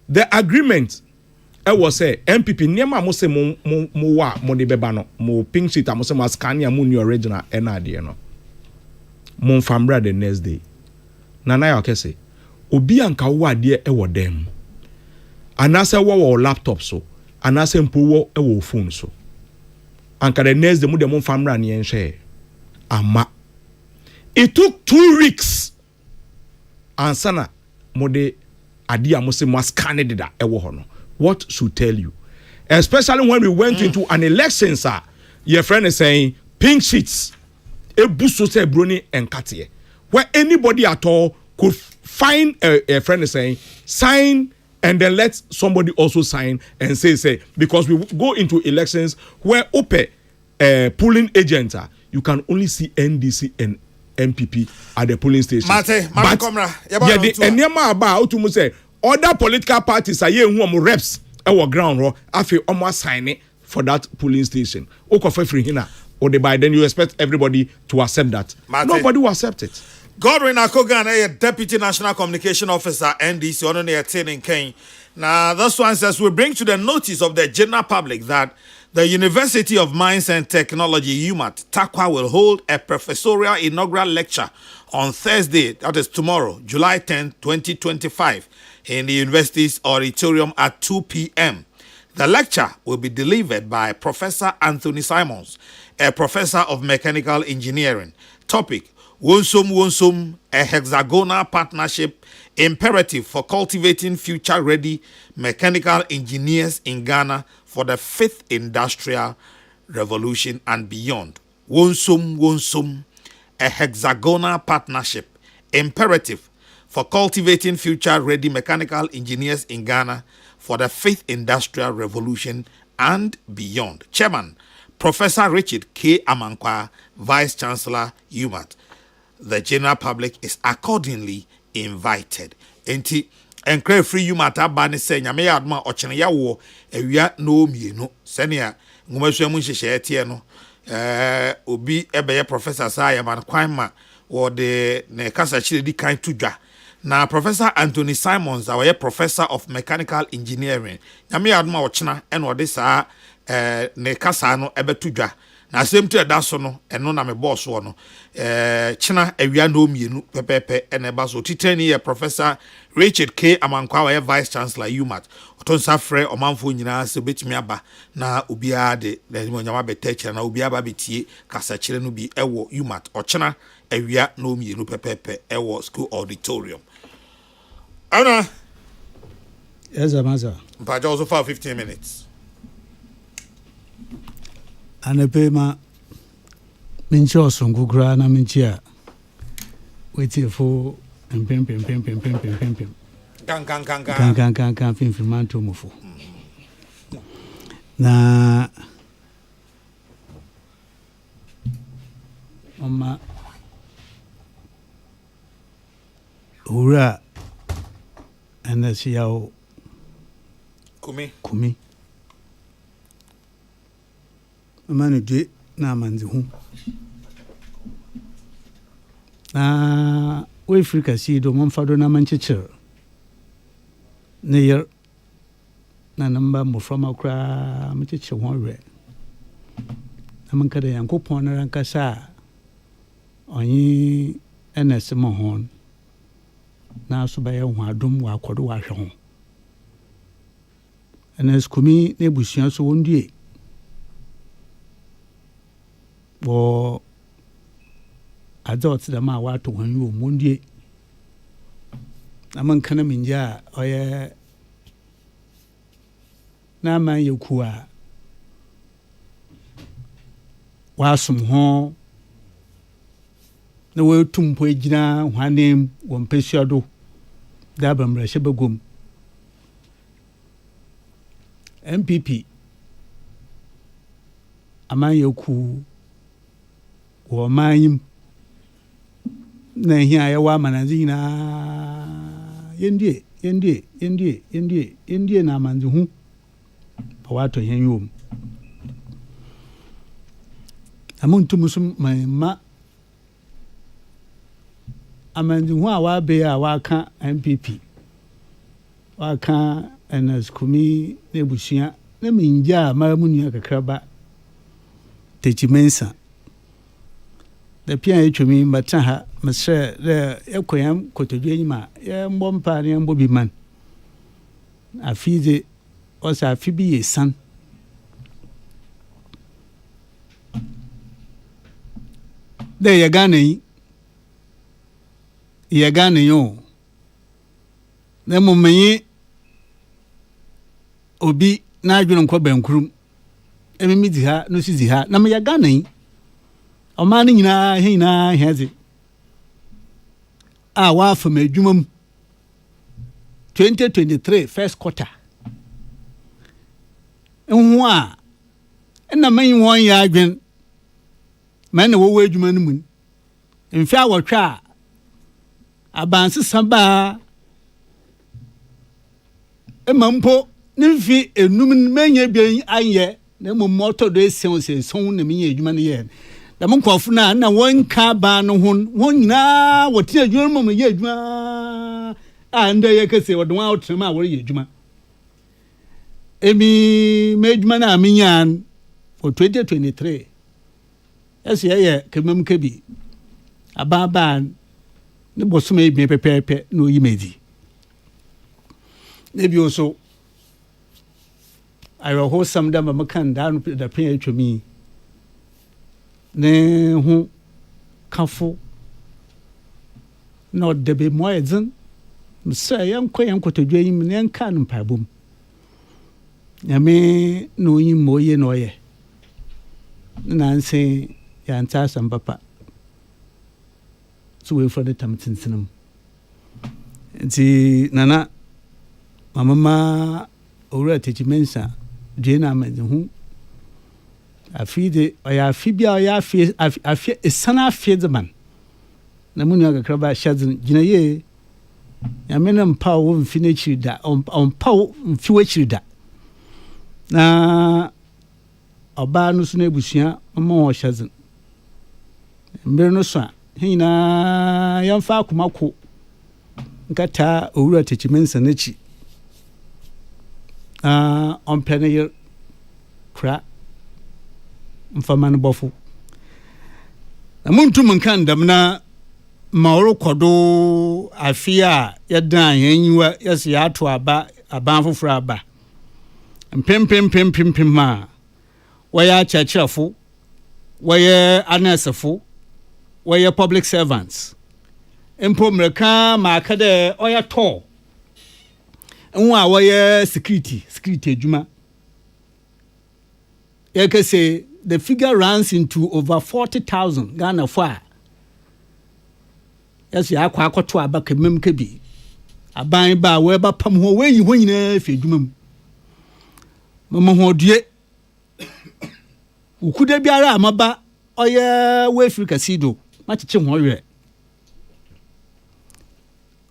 the agreement was say MPP nema mo say mo wa mo de beba no mo pink sheet mo say mo scan ya mo new original enade no mo famra the next day nana ya okese obi anka wo ade e wo dem anase wo laptop so anase mpo wo e wo phone so anka the next day mu dem famra ne enhwe ama it took 2 weeks ansana mo de ade a mo se mo scan it da e wo ho no. What should tell you, especially when we went into an election sir, your friend is saying pink sheets e buso se broni and katie where anybody at all could find a friend is saying sign and then let somebody also sign and say because we go into elections where polling agents you can only see NDC and MPP at the polling station. But yeah, the enema about to say other political parties are here who reps our ground or after almost sign it for that polling station. Or by then you expect everybody to accept that. Nobody will accept it. Godwin Akogan, a Deputy National Communication Officer, NDC, on the attending Kane. Now, this one says we bring to the notice of the general public that the University of Mines and Technology, UMAT, Takwa, will hold a professorial inaugural lecture on Thursday, that is tomorrow, July 10, 2025, in the university's auditorium at 2 p.m. The lecture will be delivered by Professor Anthony Simons, a professor of mechanical engineering. Topic: Wonsom, a hexagonal partnership imperative for cultivating future-ready mechanical engineers in Ghana for the 5th industrial revolution and beyond. Wonsom, a hexagonal partnership imperative for cultivating future-ready mechanical engineers in Ghana for the 5th industrial revolution and beyond. Chairman, Professor Richard K. Amankwa, Vice Chancellor, UMAT. The general public is accordingly invited. Enti enkre free UMAT abane se nyame ya adma ochene ya wo ewia no mienu senia ngumasu mu nhyehyɛ etie no obi ebeye professor Saya man kwan ma wo de ne kasa chire di kan tudwa na Professor Anthony Simons our professor of mechanical engineering nyame ya adma ochena eno de saa ne kasa no ebetudwa na asem tu eda so no eno na me boss wo no chena awia no mienu pepepe ene ba so titani ye Professor Richard K. Amankwa wa Vice Chancellor UMAT otonsa frɛ omanfo nyina se betimi aba na obia de nyama beteche na obia ba betie kasa kire no bi ewo UMAT ochena awia no mienu pepepe ewo school auditorium ana Yes, Amaza. but also for 15 minutes Anapema mincho sungukura na minchia wait for pem kan finfirmanto mufu na mama ura anasiao kumi manu de na manzi hu na we Africa si do mon fado na mancheche ne yer na namba mo from akra mancheche won re na man kada yankopon na ranka sa onyi ns mo hon na so ba ye hu adom wa akodo wa hwe ho ns kumi na busua so wondue bo adults da ma wato hanyo mondie na man kana minja oye na man yekua wasum ho na we tumpo agina hwanem wo mpesiado da bamra shebagom MPP aman yeku wo manyim na hia ya wa mananzi na yendie na manzi hu pa wato hen yom amuntu musum ma amanzi hu a wa be a wa ka MPP wa ka ns kumi na busia na minja maramunia kakraba techimensa da pia etwemi mbata ha mesre le ekoyam kotodwe nyima ye mbompa ne mbobi man afize osa afibi yesan de ye gane yo na mommenyi obi na adwene nkɔ bankurum emimi di ha no si di ha na me ye gane ọma ni nyina heze a wa fam adwumam 2023 first quarter enhu a na man won ya adwen man na wo adwuma no mu mfi awotwa abanse saba emampo nimfi enum menya bi anye na momoto do esenson na menya adwuma no ye da mun kwafo na wonka ba no ho won nyina wote adwuma mo ye adwuma a nda ye kase wodon a wotrema a wori ye adwuma emi me adwuma na aminyan for 2023 ese ye kemam kabi ababa ne bosoma ebi pepepe no yimedi ne bi oso ayo ho sam da makan da no da pen atwami ne ho kafo na ɔde be mo edzen sɛ yɛnkɔ yɛn kotodwe yi ne nka no mpabom nyame no onyi mo ye no ɔyɛ na nse yɛnta asɛm papa so we for the tam tentsenam nti nana mama owura techimensa dwe na amanhu afi de ɔyɛ afi bia ɔyɛ afi esana afi de man na mu nua kakra ba hyadzin gina ye nyame na mpa wo mfi na chiri da mpa wo mfi wo chiri da na ɔba no so na ebusua mma wo hyadzin mbere no so a hina yɛmfa akomako nkata owura techimensa na chi ɔmpɛ ne yer kra mfama no bɔfo na montum nka ndam na ma ɔrekɔdo afi a yɛdan yɛnyiwa yɛsɛ yɛato aban foforɔ aba mpempempempempem a wɔyɛ akyerɛkyerɛfo wɔyɛ anɛsefo wɔyɛ public servants mpo mmerɛka ma aka dɛ ɔyɛ tɔɔ nwo a wɔyɛ security adwuma yɛka sɛ the figure runs into over 40,000 Ghana for yes ya akwa akoto aba kemem ka bi aban ba we ba pam ho we yi ho nyina fi adwuma mu ho due ukuda biara amaba oye we Africa sido ma chiche ho we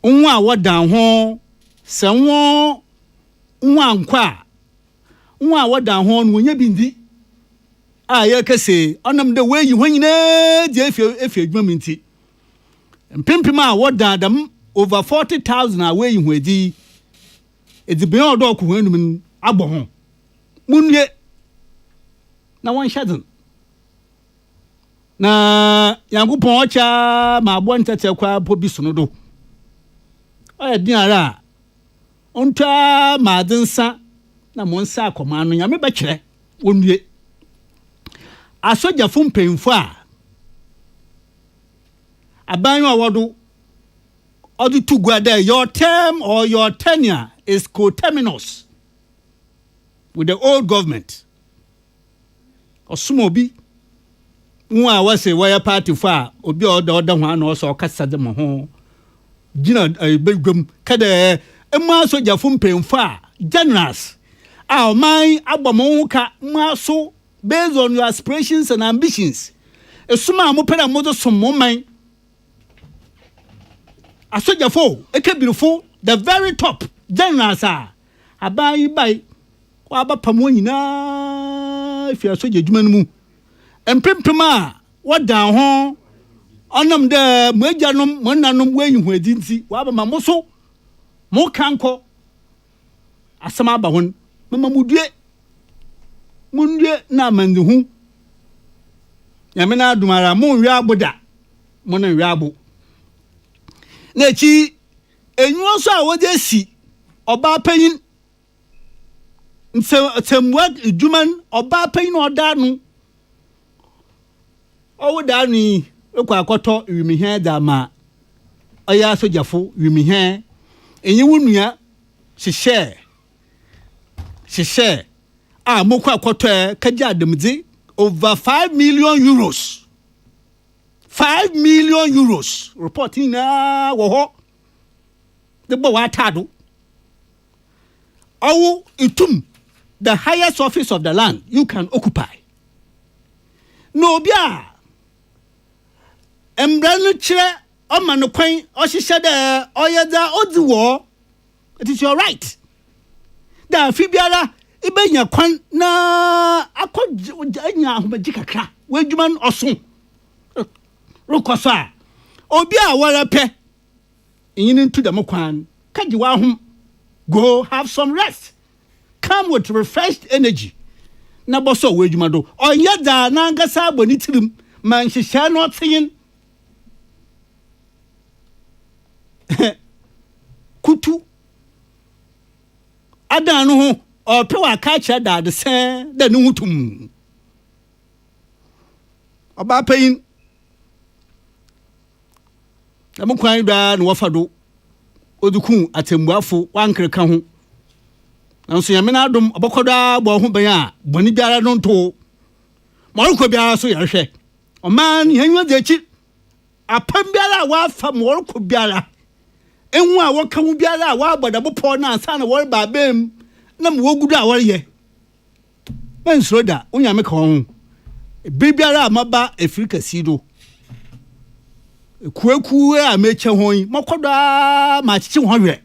nwa a wodan ho se nwa nkwa nwa a wodan ho no nya bindi ya kase onam de we yi ho nyina di efi adwuma nti mpempem a wodan dam over 40,000 a we yi ho edi be odo ko ho enum abɔ ho munye na won hyadin na yankopɔn ɔcha ma abɔ ntete kwa po bi sono do ɔyɛ din ara ontwa ma adensa na mo nsa akɔma no nyame bɛkyerɛ wonue asogya fo mpemfo a aban yo wodo odu tugua there your term or your tenure is coterminous with the old government osumobi nwa wase waya party fo a obi oda ho ana so kasa de mo ho gina begwam kada ema asogya fo mpemfo a generals a man agbomo ho ka maso based on your aspirations and ambitions esuma mo pere mo do somo man asojafo ekebirifo the very top generals abai bai kwa abapamo nyina fi asoja dwuma no mu empempem a wodan ho onam de mo agyanom mo nanom wanyi ho adinti wa ba ma mo so mo kanko asama aba hon mama mudue munye na manduhu yamena adumara mo nwi aboda mo na nwi abo na chi enwo so a wode si oba panyin nsemwa adwuman oba panyin oda no owoda ni ekwa akoto wimihe da ma oya sojafo wimihe enyi wunua hyehyɛ mokwa akoto kaja ademdi over 5 million euros 5 million euros reporting na wo ho de bo wa tado owo itum the highest office of the land you can occupy no bia embrano kire o manu kwan o hihye de oyeda odiwo it is your right da fi biara ibenya kwan na akɔnya ahobaji kakra wadwuma no ɔso rokoso a obi a wɔrepɛ yin into the kwan kaji wa hom go have some rest come with refreshed energy na boso wadwuma do ɔnyɛ da na ngasa aboni tirim man hyehyɛ no ɔtyen kutu adan no ho ɔpɛ wa ka kyerɛ da de sɛ da ne hutum ɔba payin na mo kwan da na wafa do oduku atembuafo wankreka ho nanso yame na adom obokoda bo ho ban a boni biara no nto moroko biara so yɛhwɛ ɔman yanwa de chi apam biara wafa moroko biara enwu a wɔka ho biara a wabɔda bopɔ na ansa na wɔre ba bam na mo wogudu a wɔre yɛ ben sroda onyame ka ho bibiara amaba Africa sido kueku a meche hon makoda ma chichi ho hwe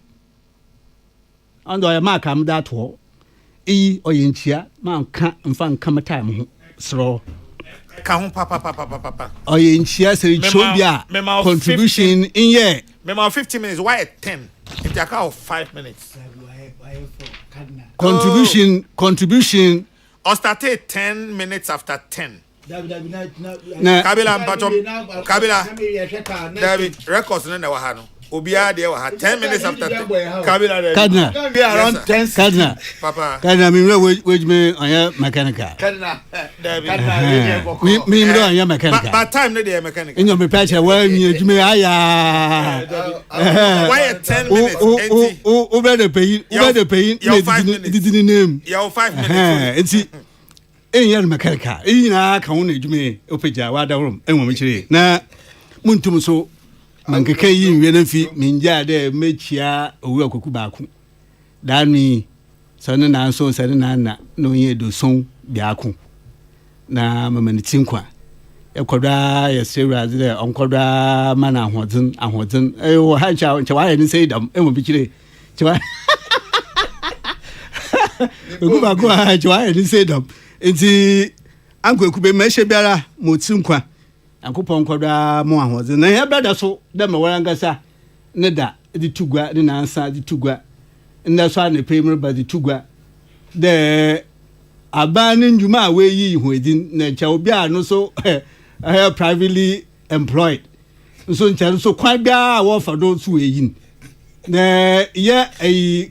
ando ya maka am that ho oyenchia man ka mfa nka time ho sro ka ho papa oyenchia se chobia contribution in year mema 50 minutes why 10 if you call 5 minutes contribution or started 10 minutes after 10 na Kabila David records na wa ha no obia de wa ha 10 minutes after 10 Kabila Kadna around 10 Kadna papa Kadna me me on mechanical Kadna David me on mechanical but time no dey mechanical in your me patch wa mi adwuma aya why 10 minutes over the pay didn't name your 5 minutes it's enyar mechanical ina ka wona adwuma opeja wa da rom enwo me kire na muntum so mankeka yi nwie na fi minja de mechia owu akoku baako dani sane na so sane na no ye do son biako na mamani tinkwa ekoda yesewra de onkoda mana ahoden wo ha cha wa ni sei dam enwo bi kire cha ogu baako ha cha wa ni sei dam enti ankwe me hye biara mo tinkwa akopon koda mo ahoze na ya brada so da me warangasa ne da di tugwa ne nansa di tugwa nda so na premier ba di tugwa de abani njuma we yi ho edin na cha obi a no so privately employed so ncha so kwa bia wo fa do so eyin na ya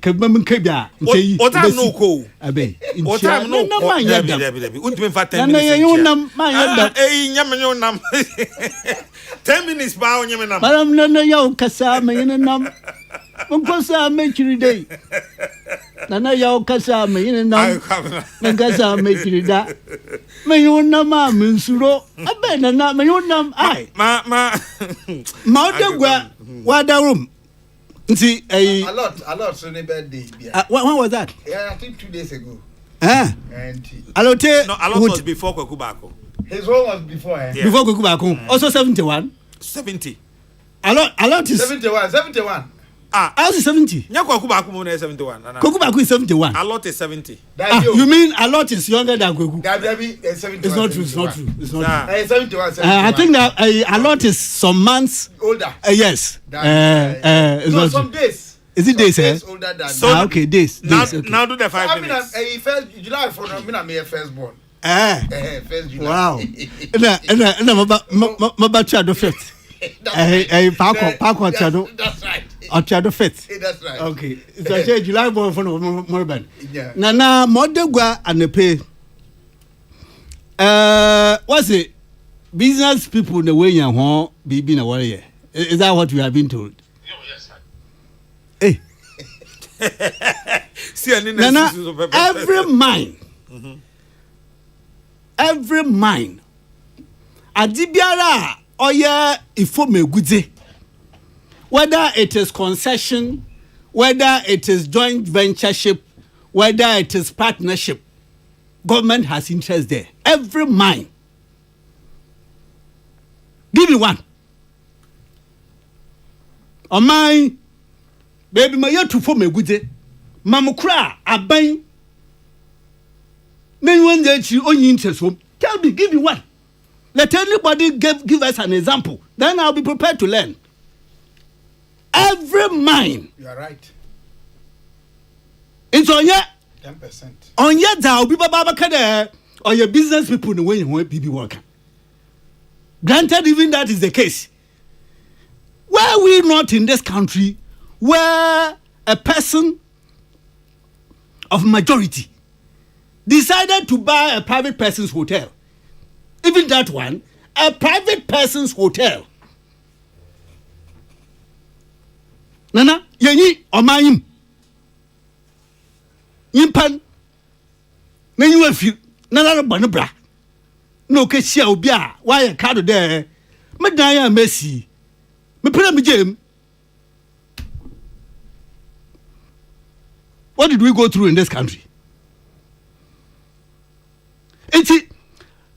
kabam kabia nti o time no ko abe o time no ko David untime fa 10 minutes na yunam ma yada nyam yunam 10 minutes ba onyem nam maram na ya ukasa ma yunam unkosa me chiri dei na ya ukasa ma yunam na kasa me chiri da me yunam ma mensuro abe na me yunam ai ma odegwa wadarum. See, a lot. So the birthday. When was that? Yeah, I think 2 days ago. And a lot was before Kokubako. His one was before. Yeah. Before Kokubako. Also 71. 70. A lot is 71. I was 70. Nya Kokubako mo na 71. Kokubako is 71. A lot is 70. You mean a lot is younger than Koku? It's not true. It's not true. 71. I think that a lot is some months older. Yes. No, some days. Is it days? Days older than. So okay, days. Now do the 5 minutes. I mean, first July for me first born. First July. Wow. And my child fifth. Parko child. That's right. Or child fifth. That's right. Okay. So I say July born for Morban. Yeah. Na modegwa and the pay. What's it? Business people the way you want be being a warrior. Is that what we have been told? Yes, sir. Hey. Every mind. Adibiara oya ifo megude. Whether it is concession, whether it is joint ventureship, whether it is partnership, government has interest there. Every mind. Give me one. On my baby, my year to form a good Mamukra, a bang. Men one day you only interest. Tell me, give me one. Let anybody give us an example. Then I'll be prepared to learn. Every mind. You are right. It's on your 10%. On your down, people Babakade or your business people the way you want people working. Granted, even that is the case. Were we not in this country where a person of majority decided to buy a private person's hotel? Even that one, a private person's hotel. Nana, Yanni, or my Yimpan, then you have you, Nana Bonabra. No, Kessia Obia, why a card there? Madaya Messi, me put me Jim. What did we go through in this country? And see,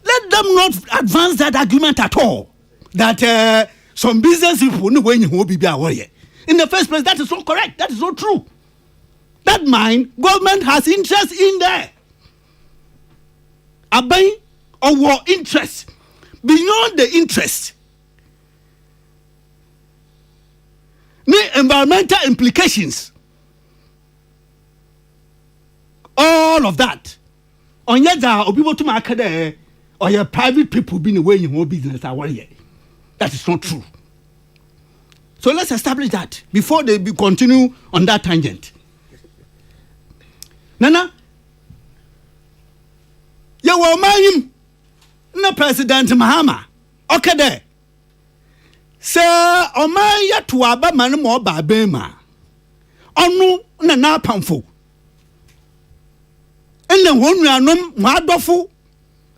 let them not advance that argument at all. That some business people know when you will be a warrior. In the first place, that is not correct. That is not true. That mine, government has interest in there. A buying or war interest. Beyond the interest, the environmental implications. All of that. On yet or people to market there, or your private people being away in your business are warrior. That is not true. So let's establish that before they continue on that tangent. Nana, you were my no President Mahama. Okay, there. Sir, o man ya to aba man mo ba bema. Onu na pamfo. And then when we are no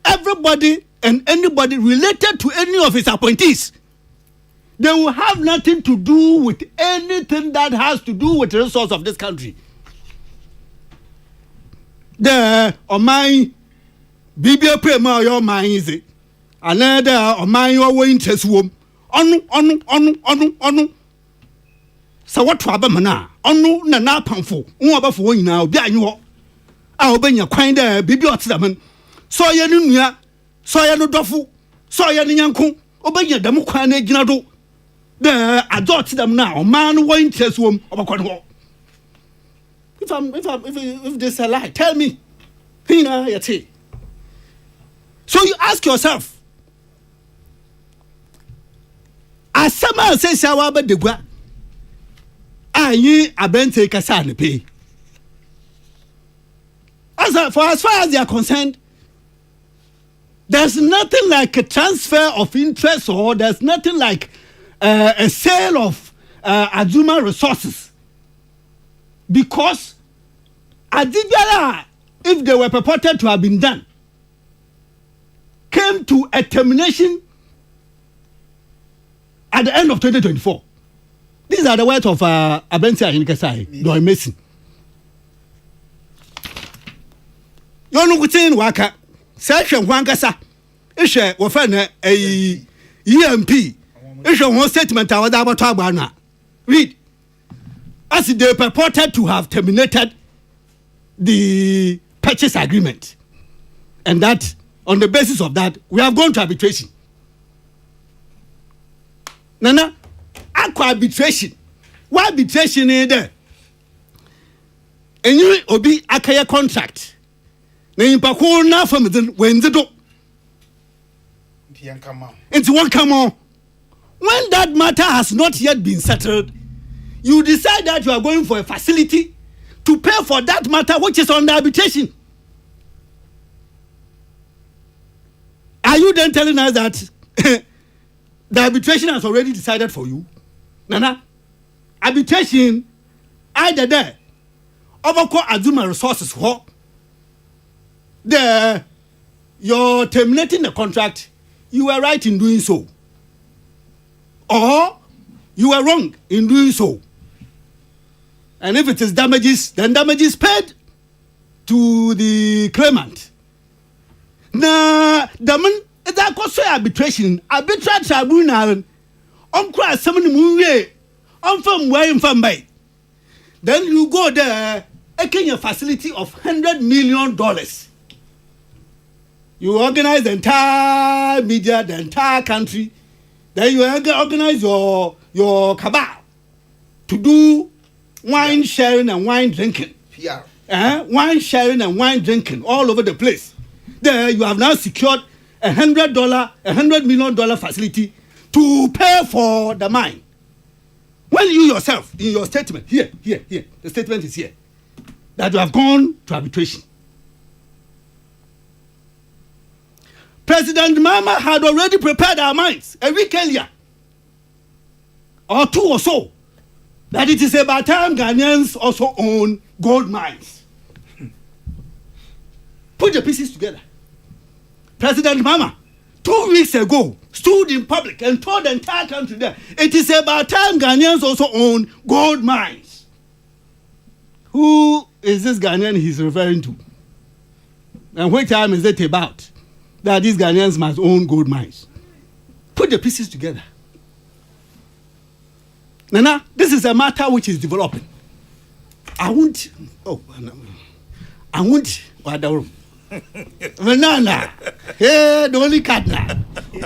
everybody and anybody related to any of his appointees, they will have nothing to do with anything that has to do with the resource of this country. The my BBA prema your mind is it? Another my your interest womb. Onu. So what trouble mana? Onu na pamfo. Unabafo nyina obi anyo. A obenya kwan da bibi otedam so ye no nua so ye no dofo so ye no nyanko obenya dam kwan na gina do da ajo otedam na o man no wo interest wom obakọ no. If this a lie, tell me. Hina yate. So you ask yourself, asama se shawa ba degwa ayi abente kasa ne pay. As far as they are concerned, there's nothing like a transfer of interest or there's nothing like a sale of Azuma resources. Because Adibara, if they were purported to have been done, came to a termination at the end of 2024. These are the words of Abensi Ahinikasai, Doy Mason. Yonu kutin waka session wankasa ehwe wo fa na EMP ehwe one statement awada abato agba na read as they purported to have terminated the purchase agreement and that on the basis of that we have gone to arbitration. Nana akwa arbitration why arbitration is there enyi obi akaya contract na impa ko na fam den wenzi do into one come on when that matter has not yet been settled you decide that you are going for a facility to pay for that matter which is under arbitration. Are you then telling us that the arbitration has already decided for you? Nana, arbitration either there overcall Azuma resources for you're terminating the contract, you were right in doing so. Or you were wrong in doing so. And if it is damages, then damages paid to the claimant. Now, the man that cost arbitration, arbitrage tribunal, cross some movie, from where from by. Then you go there, a facility of $100 million. You organize the entire media, the entire country. Then you organize your cabal to do wine sharing and wine drinking. Wine sharing and wine drinking all over the place. There you have now secured $100 million facility to pay for the mine. When you yourself, in your statement, here, the statement is here, that you have gone to arbitration. President Mahama had already prepared our minds a week earlier, or two or so, that it is about time Ghanaians also own gold mines. Put the pieces together. President Mama, 2 weeks ago, stood in public and told the entire country that it is about time Ghanaians also own gold mines. Who is this Ghanaian he's referring to? And what time is it about that these Ghanaians must own gold mines? Put the pieces together. Nana, this is a matter which is developing. I won't. Banana. Hey, the only cardinal.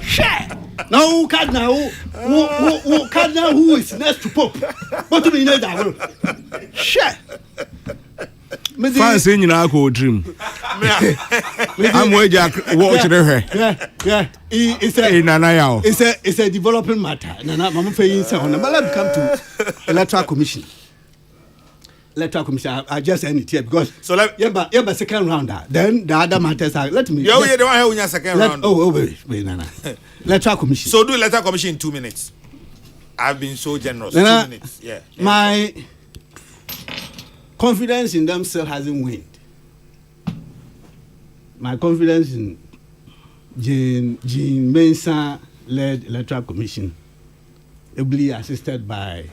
Share. No cardinal. Who cardinal who is next to Pope? What do you mean that? Share. Fancy in your dream. I'm waiting. Watch the Yeah. It's a developing matter. Nana, Mama Faye is on. But let me come to Electoral Commission. Electoral Commission. I just end it here because so yeah, second round. Then the other matters are. Let me. You the one who win second round. Wait, Nana. Electoral Commission. So do Electoral Commission in 2 minutes. I've been so generous. Nana, 2 minutes. Yeah. My confidence in them still hasn't waned. My confidence in Jean Mensah led Electoral Commission, ably assisted by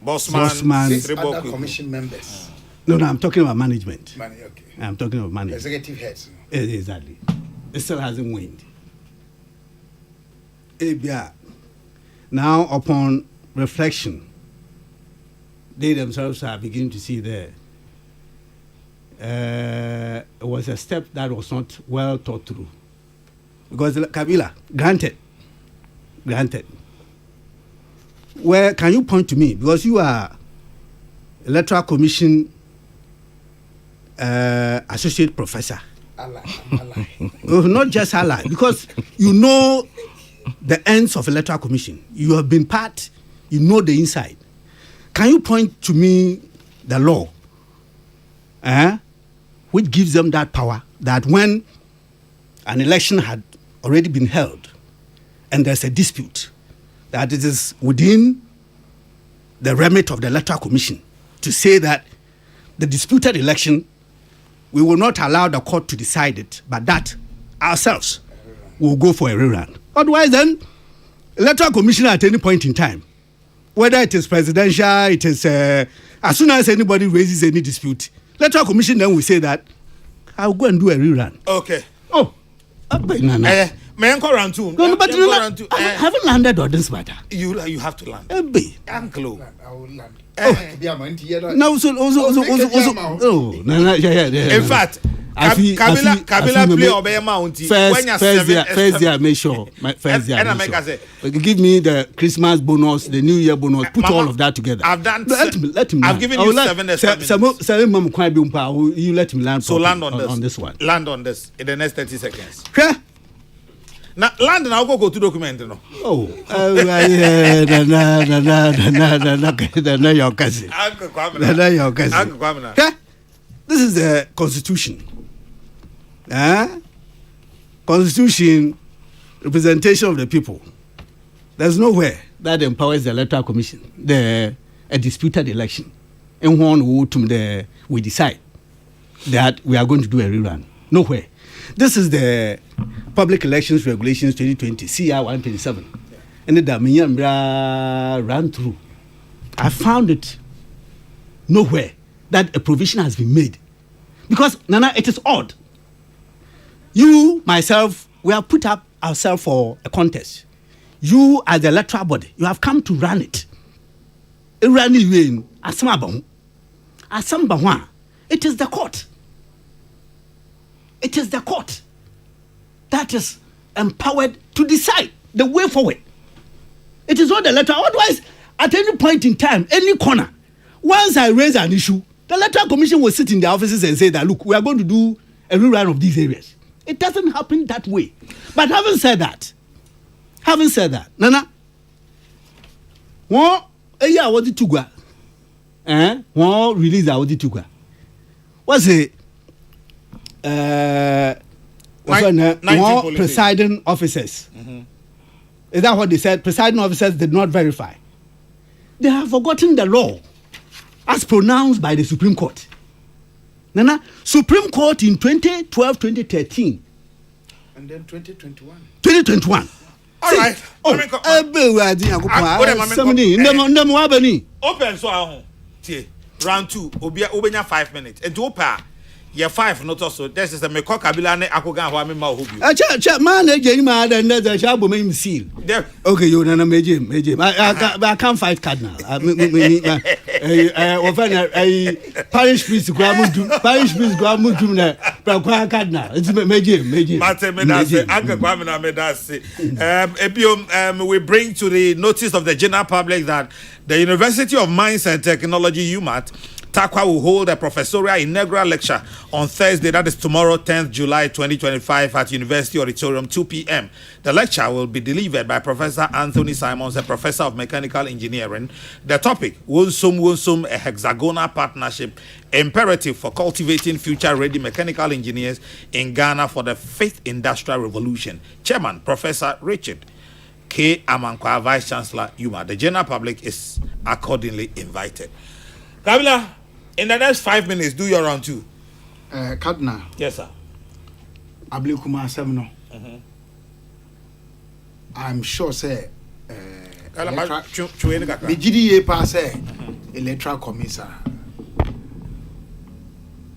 Bossman. 6 other commission members. No, I'm talking about management. Okay. I'm talking about management. Executive heads. Exactly. It still hasn't waned. Now, upon reflection, they themselves are beginning to see that it was a step that was not well thought through. Because Kabila, granted. Where can you point to me? Because you are Electoral Commission associate professor. Ally. Not just ally, because you know the ends of Electoral Commission. You have been part, you know the inside. Can you point to me the law which gives them that power that when an election had already been held and there's a dispute, that it is within the remit of the Electoral Commission to say that the disputed election, we will not allow the court to decide it, but that ourselves will go for a rerun. Otherwise, then, Electoral Commission at any point in time, whether it is presidential, it is as soon as anybody raises any dispute, Electoral Commission then will say that I'll go and do a rerun. Okay. Oh, May I go round two? No, but I haven't landed on this matter. You have to land. Uncle. I will land. No, In fact, Kabila play obey mountain. First year, make sure. First year. Give me the Christmas bonus, the New Year bonus. Put all of that together. I've done. Let him. I've given you 7 minutes. You let me land. So land on this one. Land on this in the next 30 seconds. Now land and I'll go to document. No. Oh, your cousin. Uncle Kwamina. This is the Constitution. Constitution, representation of the people. There's nowhere that empowers the Electoral Commission, a disputed election. And one we decide that we are going to do a rerun. Nowhere. This is the Public Elections Regulations 2020, CR 127. And the ran through. I found it nowhere that a provision has been made. Because, Nana, it is odd. You, myself, we have put up ourselves for a contest. You, as the electoral body, you have come to run it. It is the court. It is the court that is empowered to decide the way forward. It is not the electoral. Otherwise, at any point in time, any corner, once I raise an issue, the Electoral Commission will sit in their offices and say that, look, we are going to do a rerun of these areas. It doesn't happen that way. But having said that, Nana, one release what's it? More presiding officers. Mm-hmm. Is that what they said? Presiding officers did not verify. they have forgotten the law as pronounced by the Supreme Court. Nana, Supreme Court in 2012, 2013. And then 2021. 2021. All right. Open so round 2 obenya 5 minutes. And to open yeah 5 not also. This is the Meko Kabila ne akogan ho amema ohobi. Man again man and the shabo me seal. Okay, you na meje. I can't fight cardinal. Parish priest go amudu na cardinal. It's meje. Mate me that say anka kwa me that say. We bring to the notice of the general public that the University of Mines and Technology UMAT TAQUA will hold a professorial inaugural lecture on Thursday, that is tomorrow, 10th July 2025 at University Auditorium, 2 p.m. The lecture will be delivered by Professor Anthony Simons, a professor of mechanical engineering. The topic, Wonsum, a hexagonal partnership, imperative for cultivating future-ready mechanical engineers in Ghana for the 5th Industrial Revolution. Chairman, Professor Richard K. Amankwa, Vice Chancellor, UMA. The general public is accordingly invited. Kabila, in the next 5 minutes, do your round 2. Cardinal. Yes, sir. Ablekuma Semno. I'm sure, say, BGDA pass Electoral Commissioner.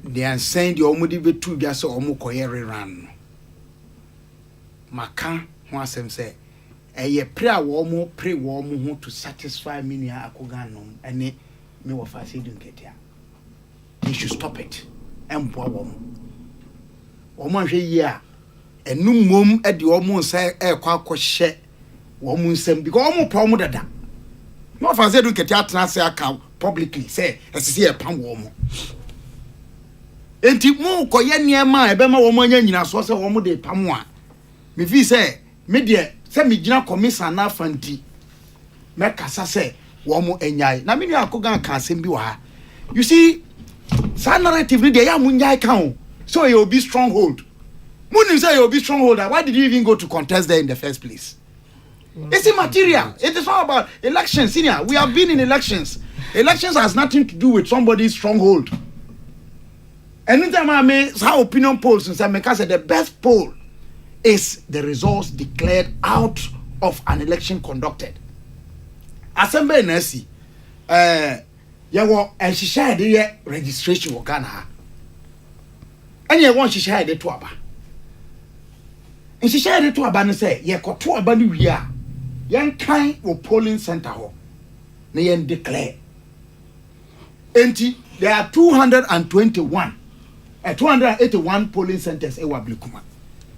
They are saying the Omudi Betu just Omukoyere ran. Maka, one sem say, a ye prayer warm, pray warm to satisfy me akoganum, and it. Me wa fa say dun ketia. They should stop it. Emboa wom. Omo hwe yi a enum mom e de omo nsa e kwa akɔhye wom nsam because omo pa omo dada. No fa say dun ketia atena say aka publicly say esisi e pam wom. Enti mu koye niema e be ma wom anya nyina so say wom de pam a. Me fi say me de say me gina commission na fanti. Me kasa say womu enyai na menu akogan ka asem bi wa ha. You see sa narrative ni dey ya munyai kan so you will be stronghold. Munim say you will be stronghold. Why did you even go to contest there in the first place? It's immaterial. It is all about elections. Senior, we have been in elections. Elections has nothing to do with somebody's stronghold. Anytime I make how opinion polls and say the best poll is the results declared out of an election conducted. Assembly nasi yawo ehihya de registration wo Ghana ha anya won hihya de to aba hihya de to aba no say ye koto aba no wi a yen kan wo polling center ho na yen declare enti there are 281 polling centers e wa Blekuma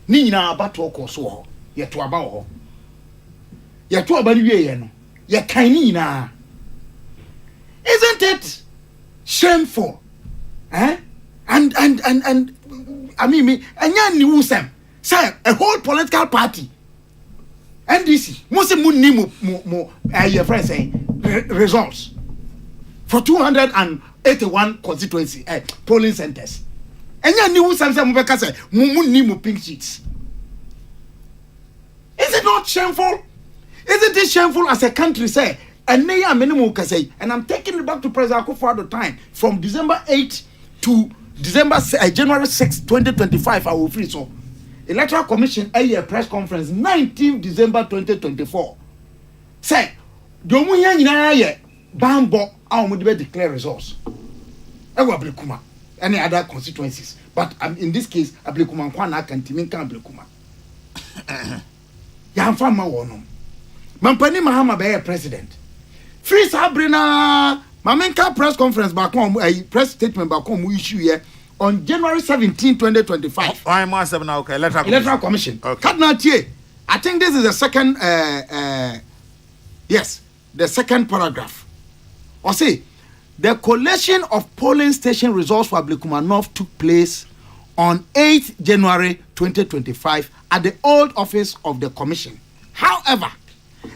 ni nyina aba to ko so ho ye to aba ho ye to aba no wi ye no ye tiny na. Isn't it shameful? And I mean me anya ni wusem say a whole political party NDC must munni mo your friend say results for 281 constituency polling centers. Anya ni wusem say mo be ka say munni mo pink sheets. Is it not shameful? Isn't it shameful as a country say, and minimum can say, and I'm taking it back to President Akufo-Addo time from December 8 to January 6, 2025. I will free so. Electoral Commission a press conference 19 December 2024. Say, Domu nyina ye bambo a mo de declare results. Ewa Blekuma any other constituencies, but in this case Blekuma kwa na kan timi kan Blekuma. Ya mfa ma wono. Mampani Mahama be president. Free Sabrina Mamenka press conference back home, a press statement back home issue here on January 17, 2025. Why am I 7 now? Okay, Electoral Commission. Okay. I think this is the second yes, the second paragraph. Or say the collation of polling station results for Blekuma North took place on 8th January 2025 at the old office of the commission. However,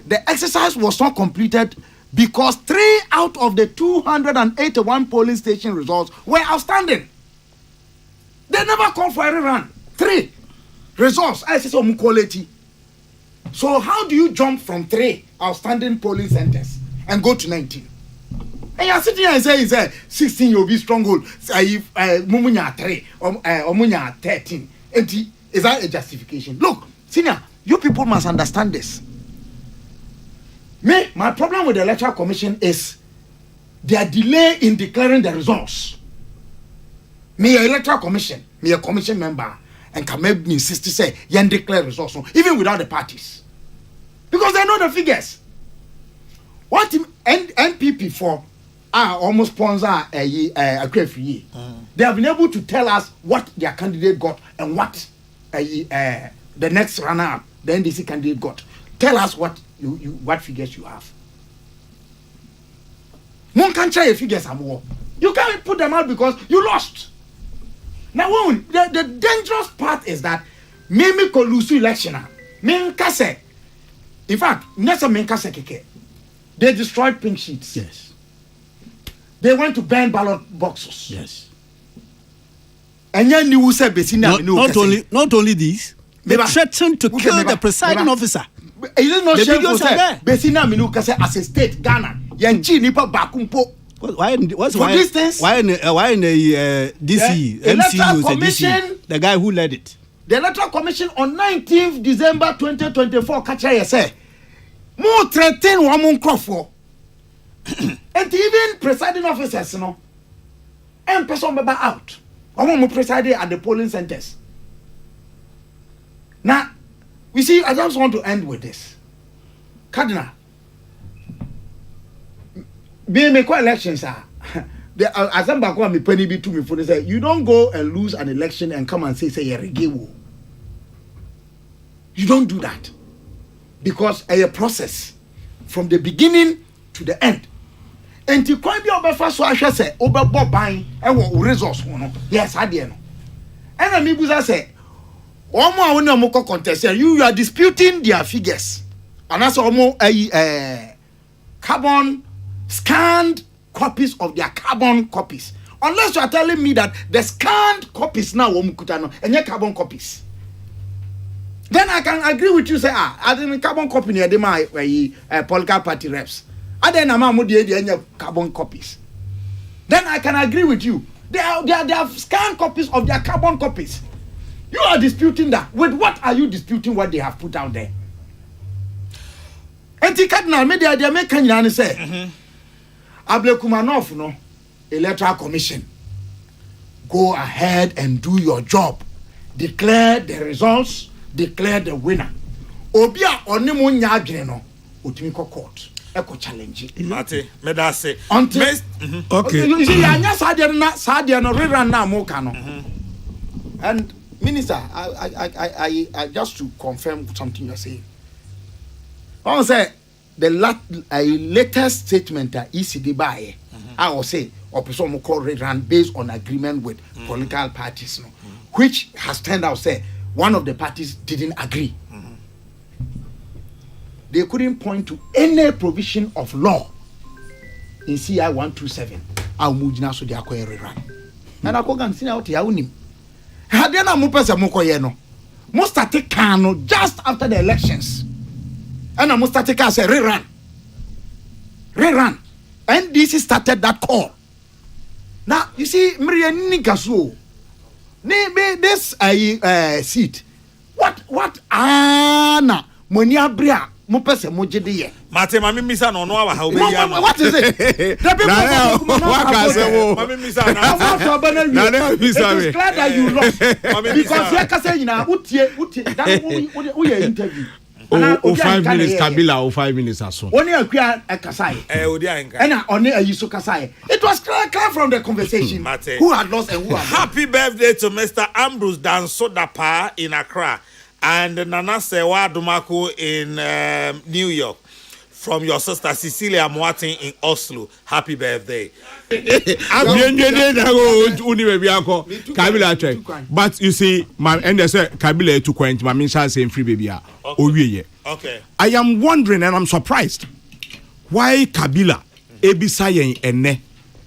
the exercise was not completed because 3 out of the 281 polling station results were outstanding. They never called for a rerun. 3 results. So how do you jump from 3 outstanding polling centers and go to 19. And you're sitting here and say 16 you'll be stronghold. Mumunya 3 or Munya 13. Is that a justification? Look, senior, you people must understand this. My problem with the Electoral Commission is their delay in declaring the results. Me, Electoral Commission, me a commission member, and can maybe insist to say, you declare results, even without the parties. Because they know the figures. What NPP for almost sponsor a free. They have been able to tell us what their candidate got and what the next runner-up, the NDC candidate got. Tell us what figures you have. One can't try your figures some more. You can't put them out because you lost. Now, the dangerous part is that Mimi ko lose election. In fact, they destroyed pink sheets. Yes. They went to burn ballot boxes. Yes. And then you say not only this, they threatened to kill the presiding officer. It is not shameful videos are there. Besina Minuka say as a state Ghana. Yanchi nipa bakumpo. Why in the DC MCU DC, the guy who led it? The Electoral Commission on 19th December 2024 catch say more threaten one crop and even presiding officers and person member out. One more presiding at the polling centers. Now, we see, I just want to end with this. Cardinal, being make elections are as I'm back on me penny be to me for say you don't go and lose an election and come and say you're a you don't do that because a process from the beginning to the end. And to quite be over first, so I shall say over Bob buying and what resource one. Yes, I did. And I mean, I say, Omo contest. You are disputing their figures, and that's almost a carbon scanned copies of their carbon copies. Unless you are telling me that the scanned copies now omukutano and your carbon copies, then I can agree with you. Say I didn't carbon copy near my political party reps. I then am carbon copies. Then I can agree with you. They have scanned copies of their carbon copies. You are disputing that. With what are you disputing what they have put out there? And the cardinal media they make Kenyan say, Ablekumanov no Electoral Commission. Go ahead and do your job. Declare the results, declare the winner. Obia onimu nyadwene no otimiko court. Eko challenge. Mate, me da say. Okay. You see, anya sadia no rerun na mo ka no. And Minister, I just to confirm something you're saying. I want to say the latest statement that ECD by I will say or person call rerun based on agreement with political parties, which has turned out say one of the parties didn't agree. They couldn't point to any provision of law in CI 127. I'll move now so they are going to rerun. And I go and see out here. Hadena mupesa mukoye no. Mustati kano just after the elections. And Mustati ka say rerun. NDC started that call. Now you see mriye gaso. This seat. What ana monia bria mupesa mojede ye. Mate mami misa no wa ha obe ya. What is it? The people mami misa na. It is glad that you lost because you can say na utie that we interview. 5 minutes Kabila 5 minutes aso. Only a queer kasai. Odi anka. And only a yuso kasai. It was clear from the conversation who had lost and who had Happy birthday to Mr. Ambrose Dansodapa in Accra and Nana Sewa Dumako in New York. From your sister Cecilia Moatin in Oslo. Happy birthday. But you see, and they say Kabila to quaint, my minister saying free baby. Okay. I am wondering and I'm surprised why Kabila Ebisayen ene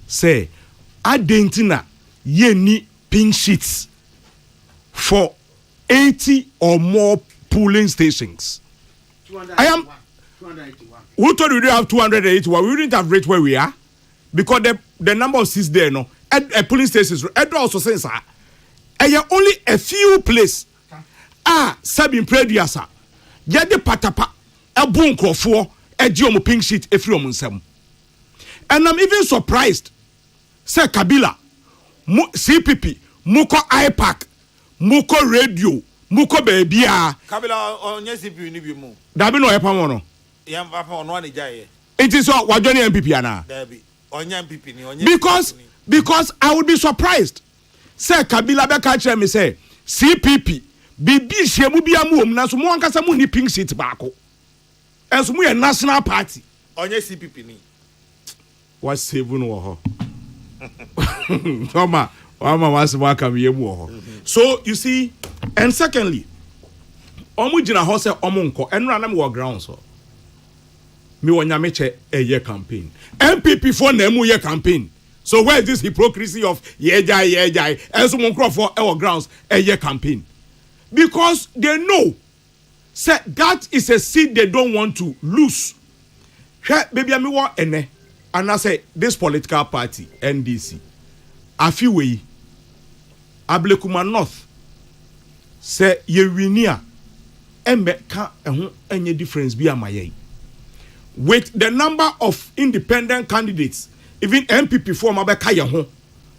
say Adentina ye ni pink sheets for 80 or more polling stations. I am 281. Who told you we don't have 281? We wouldn't have reached where we are because the number of seats there, no, at polling stations, at also sense, only a few places. Sabin Prediasa, Yadi Patapa, a bunko for a geomo pink sheet, a few months. And I'm even surprised. Say Kabila, CPP, Muko IPAC, Muko Radio, Muko Babia. Kabila on yes if you need more. Dabino Epamono. Yam Papa on one jay. It is what Wajoni MPP ana. On Yam Pipi. Because I would be surprised. Say Kabila Beka me say CPP. Bibi shemu bia mu na so mo ankasa mu ni pink sheet baako. Enso mu ye national party. Onye CPP ni. What save no ho. Toma, mama was welcome ye mu ho. So you see, and secondly, omu gina ho se omu nko enra na me wo ground so. Me wo nyame che eye campaign. MPP for na mu ye campaign. So where is this hypocrisy of ye jai enso mo nkro for our grounds eye campaign? Because they know say that is a seat they don't want to lose. Baby, I want ene, and I say this political party NDC, Afiwe, Ablekuma North, say ye winia, embe ka any difference be amaye. With the number of independent candidates, even MPP form abeka ye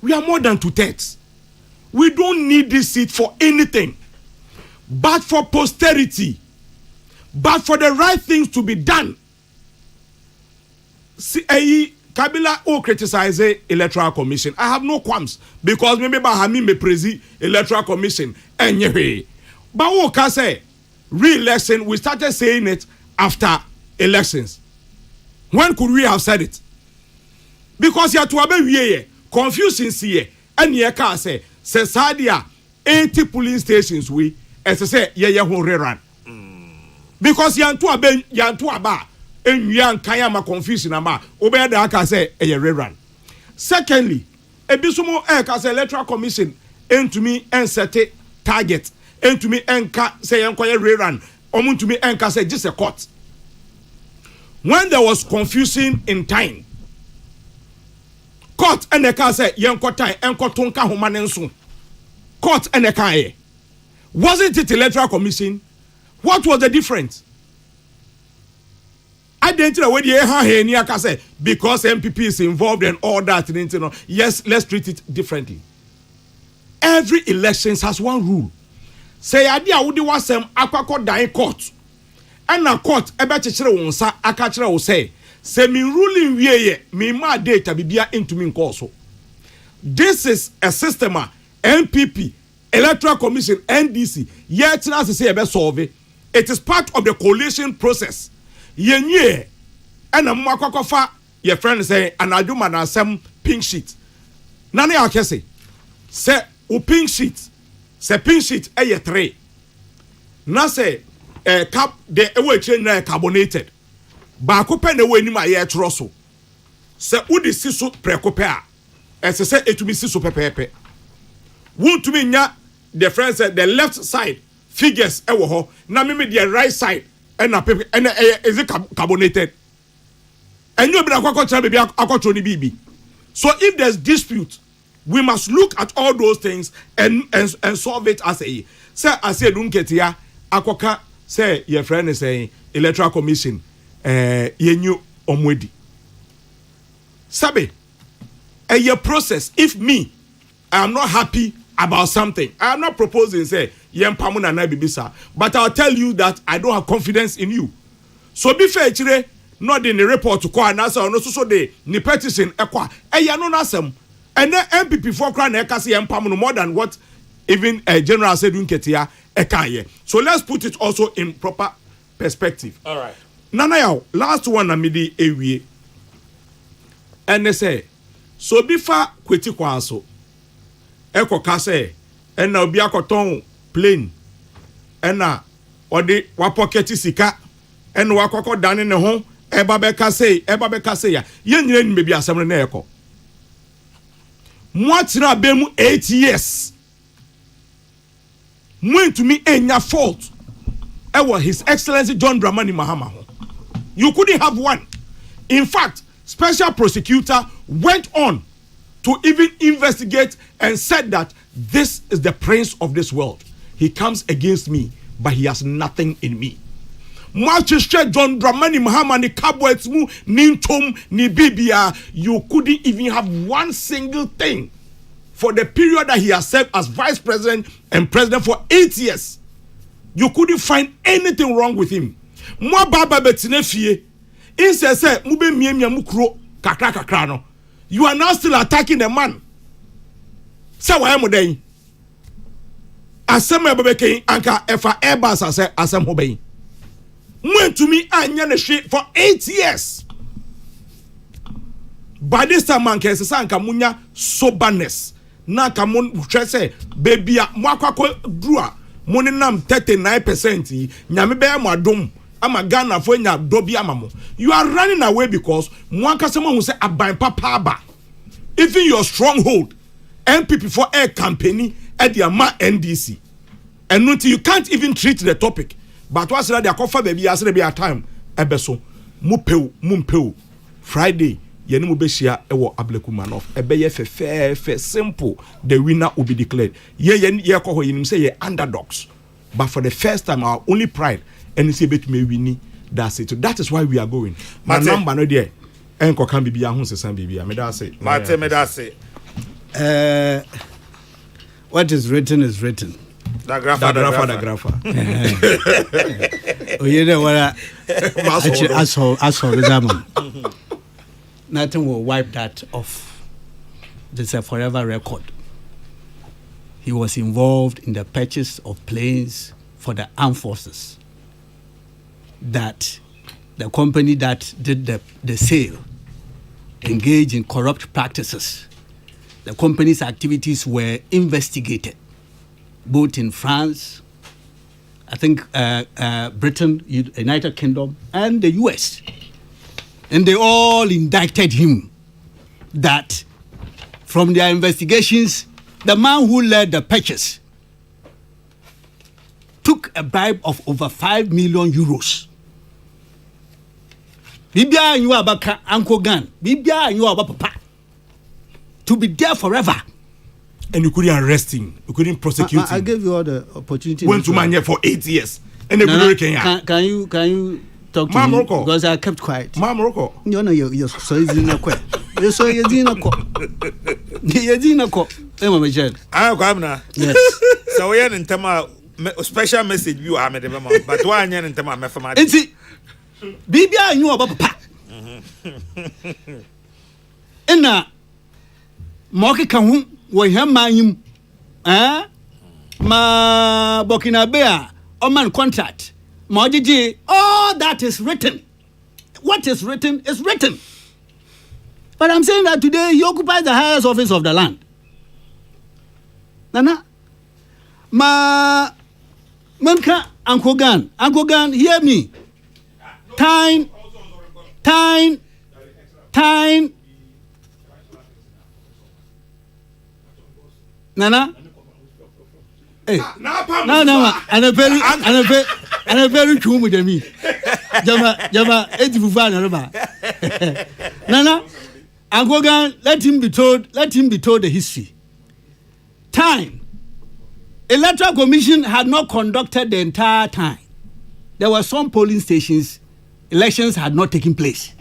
we are more than 2/3. We don't need this seat for anything. But for posterity, but for the right things to be done. See, Kabila will criticize the Electoral Commission. I have no qualms because maybe Bahami may praise Electoral Commission anyway. But what can say? Re-election, we started saying it after elections. When could we have said it? Because you have to have confusion here, and you can say Sadia 80 polling stations we. As I say, ye won't rerun. Because yantu aba, and yan kayama confusion ama, obey the aka say a rerun. Secondly, a bisumo eka Electoral Commission, and to me and set a target, and to me and say enquire rerun, or to me and say just a court. When there was confusion in time, court and the car say yanko time and kotonka humanensu. Court and the car. Wasn't it Electoral Commission? What was the difference? I didn't know whether you say because MPP is involved and all that. Yes, let's treat it differently. Every election has one rule. Say idea would do was aqua dying court. And a court about wonsa akachira will say me ruling we me ma data bibia into me also. This is a system MPP Electoral Commission NDC yet now say about solve it is part of the coalition process yenye and a mwakofa your friend say and I do man some pink sheet nane akese say o pink sheet say pink sheet a 3 na say cap the away chain na carbonated ba ko pen away ni ma ye tro so say udi siso prekope a ese say etumi siso pepepe won't me nya the friend said the left side figures ewo ho na me the right side and na paper and is it carbonated and you be akwa try baby akwa ni bibi. So if there's dispute we must look at all those things and solve it as a say as a dunketia akoka say your friend is saying Electoral Commission yenyu omwedi sabe a process. If me I am not happy about something, I am not proposing say yempamuna na bibisa, but I'll tell you that I don't have confidence in you. So be fair chire not in the report to call answer no so the ni petition ekwa ya no nasem and then MPP for cry na ekase yempamu more than what even General said Nketia ekaye. So let's put it also in proper perspective. All right. Nana yaw last one na midi ewie and they say so bifa kweti kwaso eko kase ena obi akoton plane ena odi wa pocket sika ena wa kokko dane ne ho eba be kase ya ye nyina ni bebi asem na eko mo atira be mu 8 years mo ntumi enya fault ewo His Excellency John Dramani Mahama ho You couldn't have one. In fact, special prosecutor went on to even investigate and said that this is the prince of this world. He comes against me, but he has nothing in me. Manchester John Dramani Mahama ni Kabwets mu Nintom ni Bibia. You couldn't even have one single thing for the period that he has served as vice president and president for 8 years. You couldn't find anything wrong with him. Mwa baba betinefie. Inse se mube miemia mukro kakra kakra no. You are now still attacking the man. Say wa emo den. Asem ebebeke anka efa airbus asem hoben. Went to me anya ne hwe for 8 years. By this time man kese sanka munya soberness. Na ka mon hwe say baby a mo akwakọ dru money nam 39%. Nyame be am adom. Ama Ghana for nya dobi amamo. You are running away because mwanka someone who say aban papa ba. Even your stronghold, MPP for air company at the ama NDC. And until you can't even treat the topic. But what's that they are covered baby as there be a time. Ebeso mumpeu Friday yeni mu be share ewo Ablekumanov. Ebe fe simple. The winner will be declared. Ye ko hoyinim say ye underdogs. But for the first time our only pride and say bet me winning. That's it. So that is why we are going. My number no there. Enko kan bibia hu sesan bibia. Me da say. Mate me da say. What is written is written. Da grafa. Oh, you know what? Asshole, nothing will wipe that off. This is a forever record. He was involved in the purchase of planes for the armed forces. That the company that did the sale engaged in corrupt practices. The company's activities were investigated, both in France, I think Britain, United Kingdom, and the US. And they all indicted him that from their investigations, the man who led the purchase took a bribe of over 5 million euros. Bibia you abaka Uncle Gan. Bibia you abapa. To be there forever. And you couldn't arrest him. You couldn't prosecute him. I gave you all the opportunity. Went to Manya for 8 years. And then can you talk to me? Because I kept quiet. Morocco. You know you're so easy na kwa. You're so easy na kwa. You're easy na kwa. Ema Michelle. Kwamna. Yes. So we are in tema special message you are made but why anya in tema me fama. Enti Bibia you abapa. Ena Moki kan wo hemanyim ma Burkina Faso Oman contract ma ogigi all that is written. What is written is written. But I'm saying that today he occupies the highest office of the land. Nana ma manka Uncle Gan hear me. Time Nana hey no and a very true with me jama etifufa na roba Nana Uncle Gan let him be told the history. Time Electoral Commission had not conducted the entire time. There were some polling stations elections had not taken place.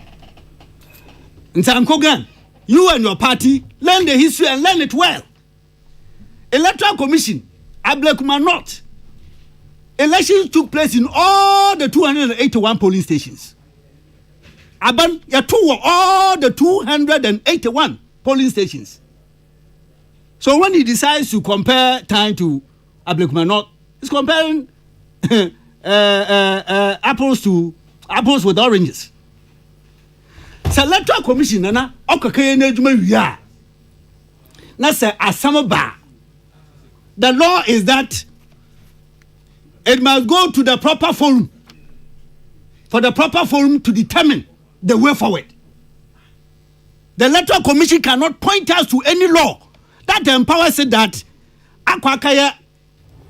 And Uncle Gan, you and your party learn the history and learn it well. Electoral Commission, Ablekuma North. Elections took place in all the 281 polling stations. Aban, Yatu, all the 281 polling stations. So when he decides to compare time to Ablekuma North, he's comparing apples with oranges. So Electoral Commission, Nana, okakeye na ejuma wiya. Na se asamaba. The law is that it must go to the proper forum for the proper forum to determine the way forward. The Electoral Commission cannot point us to any law that empowers it that akwakaya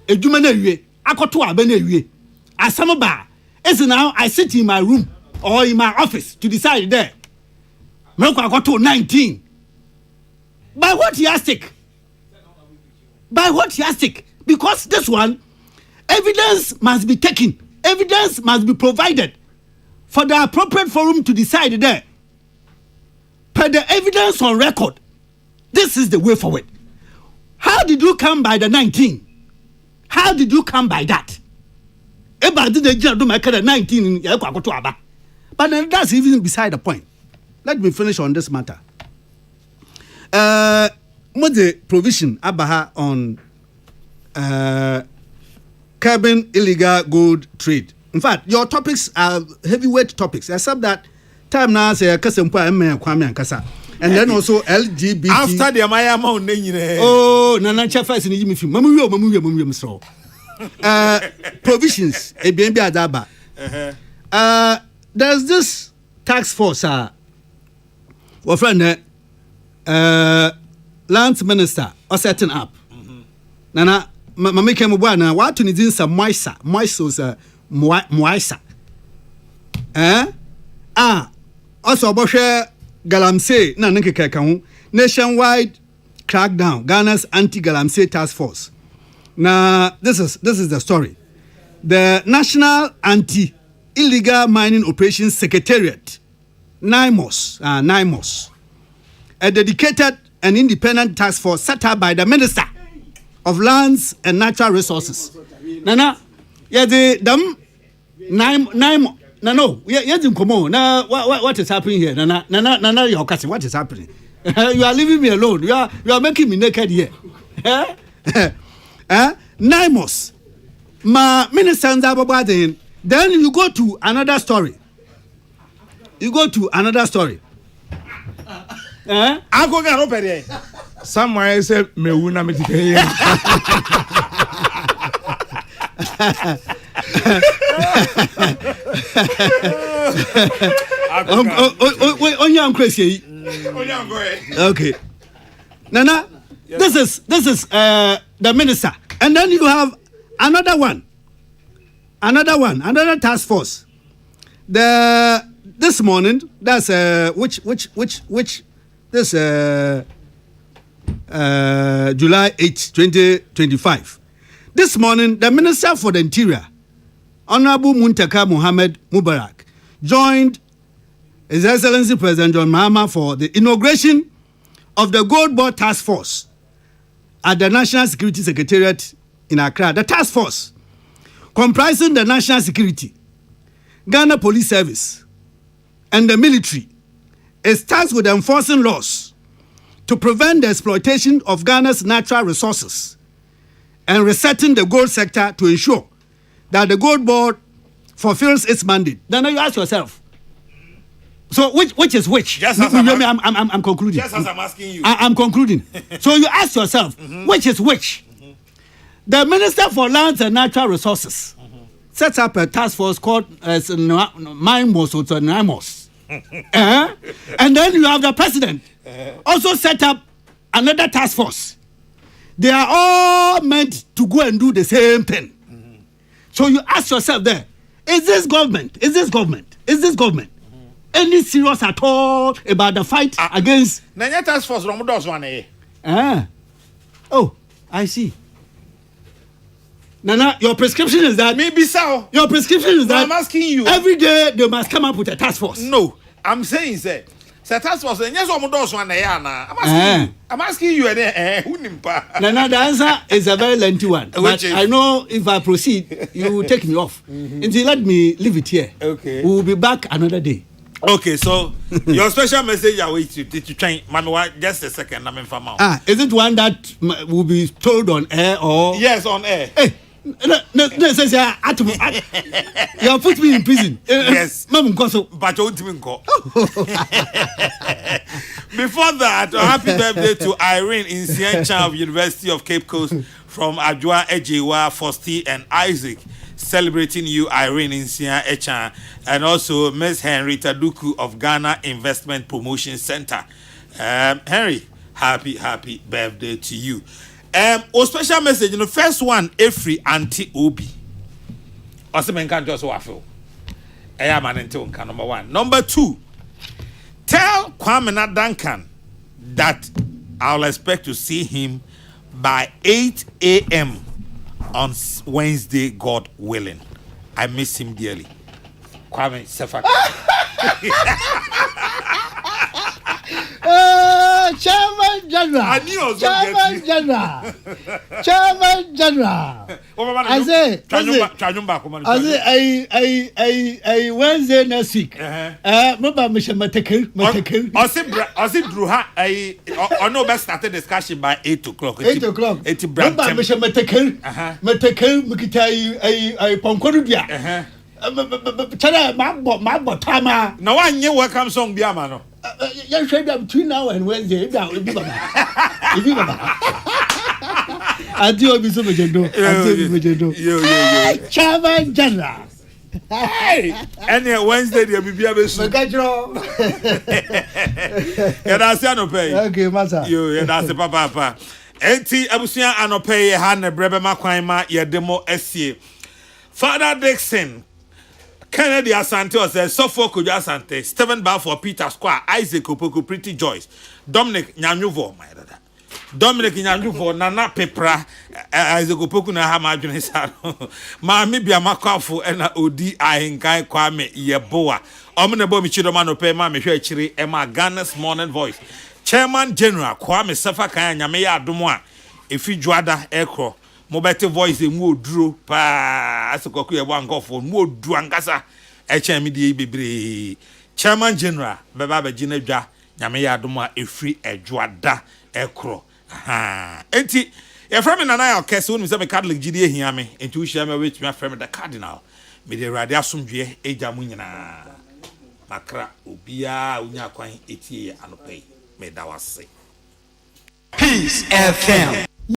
ejuma na wiye, akoto abe na wiye. Asamaba is now I sit in my room or in my office to decide there. I got to 19. By what yardstick? By what yardstick? Because this one, evidence must be taken. Evidence must be provided for the appropriate forum to decide there. Per the evidence on record, this is the way forward. How did you come by the 19? How did you come by that? But then that's even beside the point. Let me finish on this matter. What the provision abaha on curbing illegal gold trade. In fact, your topics are heavyweight topics, except that time now say Kasempa Kwame and Kasa. And then also LGBT. After the Amaya Mount, oh, Nana Chafas in Jimmy Mamu, so. Provisions, a BNB Adaba. There's this task force, well, friend, land minister, or setting up. Nana, Mamma came one, what to need some moisa, moisa. Also, Boshe Galamsey, Nanaka nationwide crackdown, Ghana's anti-Galamsey task force. Now, this is the story. The National Anti-Illegal Mining Operations Secretariat, NIMOS, a dedicated and independent task force set up by the Minister of Lands and Natural Resources. Nana, yeah, the NIMOS. No, what is happening here? Nana, your cousin, what is happening? You are leaving me alone. You are making me naked here. NIMOS. Ma minister Nzababadin. Then you go to another story. Somewhere say me wuna me tike. Onyam crazy. Okay. Nana, this is the minister. And then you have another task force. This morning, that's which this July 8, 2025. This morning, the Minister for the Interior, Honorable Muntaka Mohammed Mubarak, joined His Excellency President John Mahama for the inauguration of the Gold Board Task Force at the National Security Secretariat in Accra. The task force, comprising the National Security, Ghana Police Service, and the military, is tasked with enforcing laws to prevent the exploitation of Ghana's natural resources and resetting the gold sector to ensure that the Gold Board fulfills its mandate. Then you ask yourself, so which is which? Just as I'm concluding. Just as I'm asking you. I'm concluding. So you ask yourself, which is which? The Minister for Lands and Natural Resources sets up a task force called NIMOS. And then you have the president also set up another task force. They are all meant to go and do the same thing. So you ask yourself there, is this government any serious at all about the fight against Nanya task force Romodos one Oh, I see. Nana, your prescription is that maybe so. Your prescription is that I'm asking you. Every day they must come up with a task force. No, I'm saying say task force yes Romodos one I'm asking you Nana, the answer is a very lengthy one. But I know if I proceed, you will take me off. Until let me leave it here. Okay. We will be back another day. Okay, so your special message I wait to train Manuel just a second. I'm in for now. Is it one that will be told on air or? Yes, on air. Hey, no, you have put me in prison. Yes. But Before that, happy birthday to Irene in Siencha of University of Cape Coast from Adjoa Ejewa, Fosti and Isaac. Celebrating you, Irene in Sia Echa, and also Miss Henrietta Duku of Ghana Investment Promotion Center. Henry, happy birthday to you. A special message, the first one, every Auntie Obi. Also, men can't just waffle. ɛyɛ amanente nka number 1. Number 2, tell Kwame Duncan that I'll expect to see him by 8 a.m. on Wednesday, God willing. I miss him dearly. Kwame Sefaka. Chairman General. I knew I was Chairman General. Chairman General. I say, Wednesday next week. Remember, Mr. Matekel. I said, Druha, I know best started discussion by 8 o'clock. 8 o'clock. Remember, Mr. Matekel, Mukita, I Ponkorudia. Chana, my botama. Now, I knew welcome song, Biamano. You should have between now and Wednesday. Until we so much do. Chairman General. Hey, and Wednesday there will be a bit. Yeah, that's no pay. Okay, master. You, that's the papa. Enti abusia anope ha na brebe makwan ma ye demo esie. Father Dixon Kennedy Asante was a Suffolk Asante, Stephen Balfour, Peter Square, Isaac Kokrokoo, Pretty Joyce, Dominic Nyanyuvo, my dada. Dominic Nyanyuvo, Nana Pepra, Isaac Kokrokoo na ha ma adwene sa no. Ma me bia makwafo na odi ahenkan Kwame Yeboa. Omne bo mi chidoma no pe ma me hwe akiri e ma Ghana's Morning Voice. Chairman General Kwame Sefaka nyame ya adomo a efi Juada ekro. Mobile voice mu oduro pa asokoko ye wankofo mu odu ankasa e chen mi die bebre. Chairman General beba bagina dwa nyame ya adomo a efri Ejuada ekro. Enti e frame na na okese wonu se me Catholic gidi ehia me enti wo hia me wet me frame the cardinal me de rade asomdwe eja mu nyina makra obia unya kwan etie anopai me da wase. Peace FM.